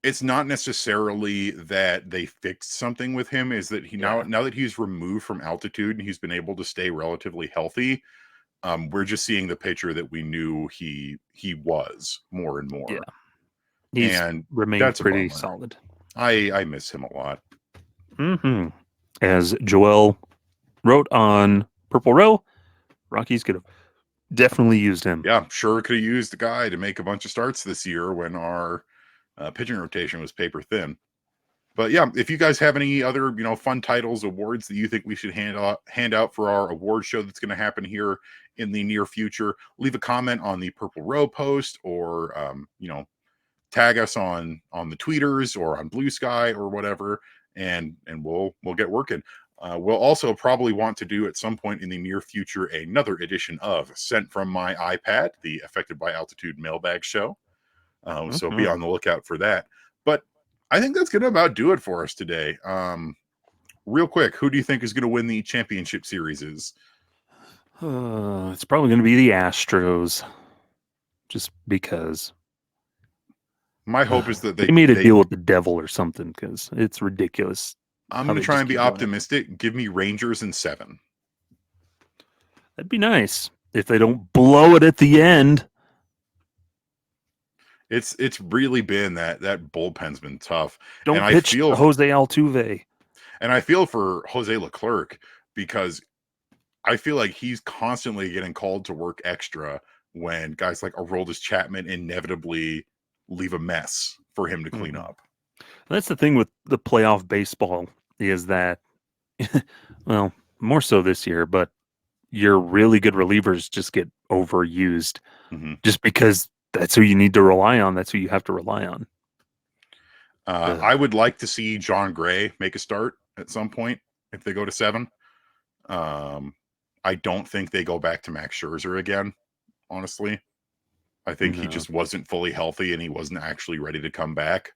Speaker 1: it's not necessarily that they fixed something with him, is that now that he's removed from altitude and he's been able to stay relatively healthy, we're just seeing the pitcher that we knew he was more and more.
Speaker 2: Yeah. He's remained pretty solid.
Speaker 1: I miss him a lot.
Speaker 2: Mm-hmm. As Joel wrote on Purple Row, Rockies could have definitely used him.
Speaker 1: Yeah, sure could have used the guy to make a bunch of starts this year when our pitching rotation was paper thin. But yeah, if you guys have any other fun titles, awards that you think we should hand out for our award show that's going to happen here in the near future, leave a comment on the Purple Row post, or tag us on the tweeters or on Blue Sky or whatever, and we'll get working. We'll also probably want to do at some point in the near future another edition of Sent from My iPad, the Affected by Altitude mailbag show. So be on the lookout for that. But I think that's going to about do it for us today. Real quick, who do you think is going to win the championship series? It's
Speaker 2: probably going to be the Astros, just because.
Speaker 1: My hope is that
Speaker 2: they made a deal with the devil or something, because it's ridiculous.
Speaker 1: I'm going to try and be optimistic. Give me Rangers in 7.
Speaker 2: That'd be nice if they don't blow it at the end.
Speaker 1: It's really been that bullpen's been tough.
Speaker 2: Don't pitch Jose Altuve.
Speaker 1: And I feel for Jose Leclerc, because I feel like he's constantly getting called to work extra when guys like Aroldis Chapman inevitably leave a mess for him to clean up.
Speaker 2: That's the thing with the playoff baseball, is that, well, more so this year, but your really good relievers just get overused
Speaker 1: Mm-hmm.
Speaker 2: just because that's who you need to rely on. That's who you have to rely on.
Speaker 1: I would like to see John Gray make a start at some point if they go to 7. I don't think they go back to Max Scherzer again, honestly. I think he just wasn't fully healthy and he wasn't actually ready to come back.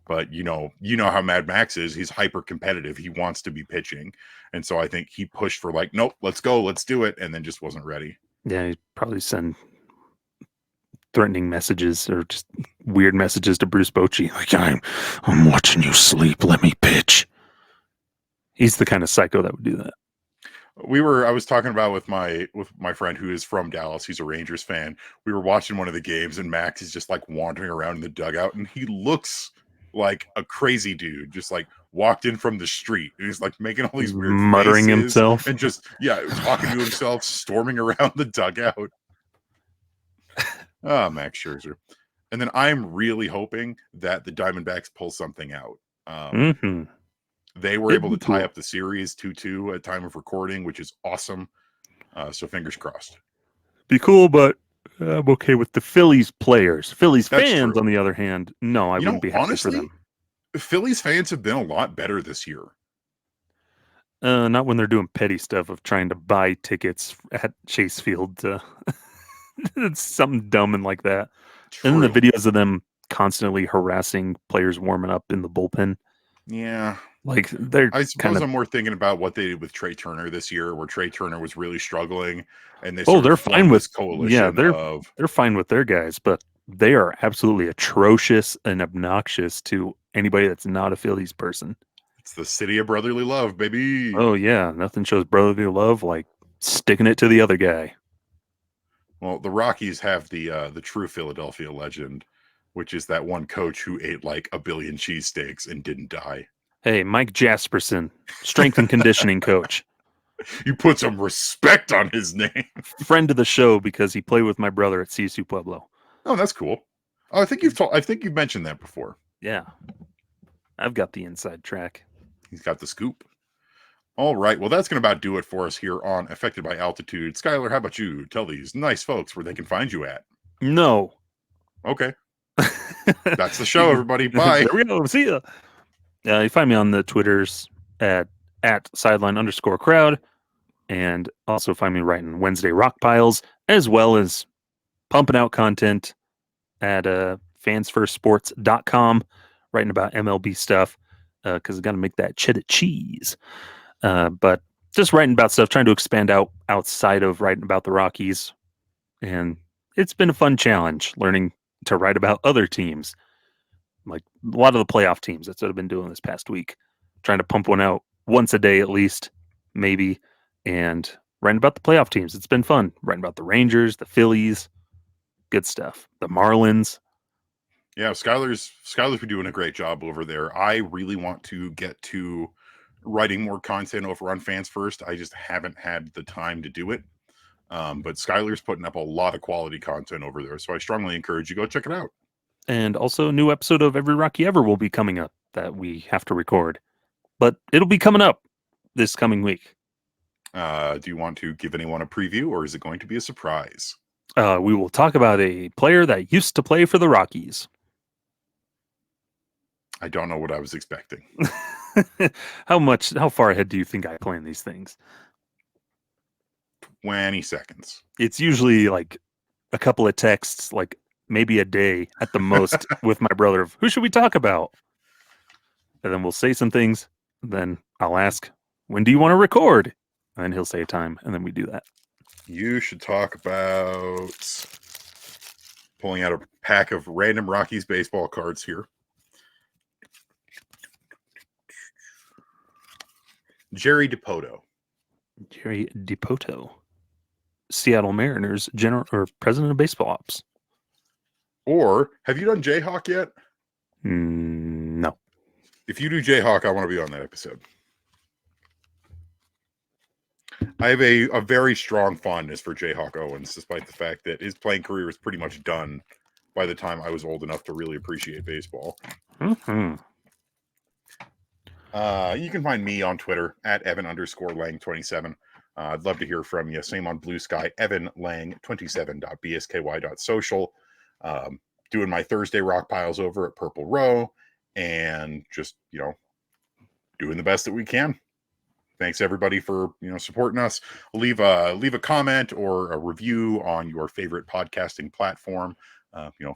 Speaker 1: But you know how Mad Max is. He's hyper competitive. He wants to be pitching. And so I think he pushed for like, nope, let's go, let's do it, and then just wasn't ready.
Speaker 2: Yeah, he'd probably send threatening messages or just weird messages to Bruce Bochy. Like, I'm watching you sleep. Let me pitch. He's the kind of psycho that would do that.
Speaker 1: I was talking about with my friend who is from Dallas. He's a Rangers fan. We were watching one of the games and Max is just like wandering around in the dugout and he looks like a crazy dude, just like walked in from the street. And he's like making all these weird
Speaker 2: muttering
Speaker 1: faces
Speaker 2: himself
Speaker 1: and just talking to himself, storming around the dugout. Max Scherzer. And then I'm really hoping that the Diamondbacks pull something out. They were able to tie up the series 2-2 at time of recording, which is awesome. So fingers crossed.
Speaker 2: Be cool, but I'm okay with the Phillies players. Phillies
Speaker 1: That's
Speaker 2: fans,
Speaker 1: true.
Speaker 2: on the other hand, no, I wouldn't be happy
Speaker 1: honestly,
Speaker 2: for them.
Speaker 1: Phillies fans have been a lot better this year.
Speaker 2: Not when they're doing petty stuff of trying to buy tickets at Chase Field. It's something dumb and like that.
Speaker 1: True.
Speaker 2: And then the videos of them constantly harassing players warming up in the bullpen.
Speaker 1: Yeah.
Speaker 2: Like they're
Speaker 1: I suppose I'm more thinking about what they did with Trey Turner this year, where Trey Turner was really struggling, and
Speaker 2: they're fine with
Speaker 1: coalition.
Speaker 2: They're fine with their guys, but they are absolutely atrocious and obnoxious to anybody that's not a Phillies person.
Speaker 1: It's the city of brotherly love, baby.
Speaker 2: Oh yeah, nothing shows brotherly love like sticking it to the other guy.
Speaker 1: Well, the Rockies have the true Philadelphia legend, which is that one coach who ate like 1 billion cheesesteaks and didn't die.
Speaker 2: Hey, Mike Jasperson, strength and conditioning coach.
Speaker 1: You put some respect on his name.
Speaker 2: Friend of the show because he played with my brother at CSU Pueblo.
Speaker 1: Oh, that's cool. Oh, I think you've mentioned that before.
Speaker 2: Yeah. I've got the inside track.
Speaker 1: He's got the scoop. All right. Well, that's going to about do it for us here on Affected by Altitude. Skyler, how about you tell these nice folks where they can find you at?
Speaker 2: No.
Speaker 1: Okay. That's the show, everybody. Bye.
Speaker 2: There we go. See ya. You find me on the Twitters at sideline_crowd, and also find me writing Wednesday Rock Piles, as well as pumping out content at fansfirstsports.com, writing about MLB stuff, because I got to make that cheddar cheese. But just writing about stuff, trying to expand out outside of writing about the Rockies. And it's been a fun challenge, learning to write about other teams. Like a lot of the playoff teams. That's what I've been doing this past week. Trying to pump one out once a day at least, maybe, and writing about the playoff teams. It's been fun. Writing about the Rangers, the Phillies, good stuff. The Marlins.
Speaker 1: Yeah, Skyler's been doing a great job over there. I really want to get to writing more content over on Fans First. I just haven't had the time to do it. But Skyler's putting up a lot of quality content over there. So I strongly encourage you go check it out.
Speaker 2: And also a new episode of Every Rocky Ever will be coming up that we have to record. But it'll be coming up this coming week.
Speaker 1: Do you want to give anyone a preview, or is it going to be a surprise?
Speaker 2: We will talk about a player that used to play for the Rockies.
Speaker 1: I don't know what I was expecting.
Speaker 2: How far ahead do you think I plan these things?
Speaker 1: 20 seconds.
Speaker 2: It's usually like a couple of texts, like maybe a day at the most with my brother of who should we talk about? And then we'll say some things. Then I'll ask, when do you want to record? And then he'll say a time, and then we do that.
Speaker 1: You should talk about pulling out a pack of random Rockies baseball cards here. Jerry Dipoto.
Speaker 2: Jerry Dipoto. Seattle Mariners president of baseball ops.
Speaker 1: Or have you done Jayhawk yet?
Speaker 2: No.
Speaker 1: If you do Jayhawk, I want to be on that episode. I have a very strong fondness for Jayhawk Owens, despite the fact that his playing career was pretty much done by the time I was old enough to really appreciate baseball.
Speaker 2: Mm-hmm.
Speaker 1: You can find me on Twitter at Evan_Lang27. I'd love to hear from you. Same on Blue Sky, Evan Lang 27.bsky.social. Doing my Thursday rock piles over at Purple Row, and just, doing the best that we can. Thanks everybody for, supporting us. Leave a comment or a review on your favorite podcasting platform.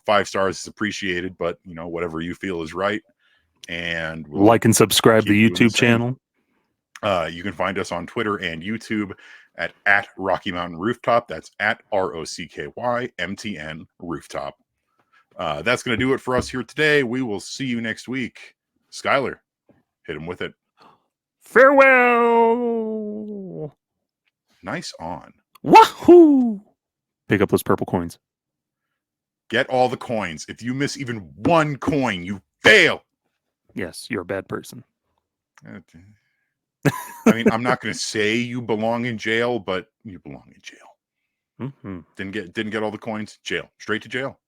Speaker 1: 5 stars is appreciated, but whatever you feel is right. And we'll
Speaker 2: like and subscribe to the YouTube channel.
Speaker 1: You can find us on Twitter and YouTube at Rocky Mountain Rooftop. That's at ROCKYMTN Rooftop. That's going to do it for us here today. We will see you next week. Skyler, hit him with it.
Speaker 2: Farewell.
Speaker 1: Nice on.
Speaker 2: Wahoo! Pick up those purple coins.
Speaker 1: Get all the coins. If you miss even one coin, you fail.
Speaker 2: Yes, you're a bad person.
Speaker 1: I mean, I'm not going to say you belong in jail, but you belong in jail.
Speaker 2: Mm-hmm.
Speaker 1: Didn't get all the coins. Jail. Straight to jail.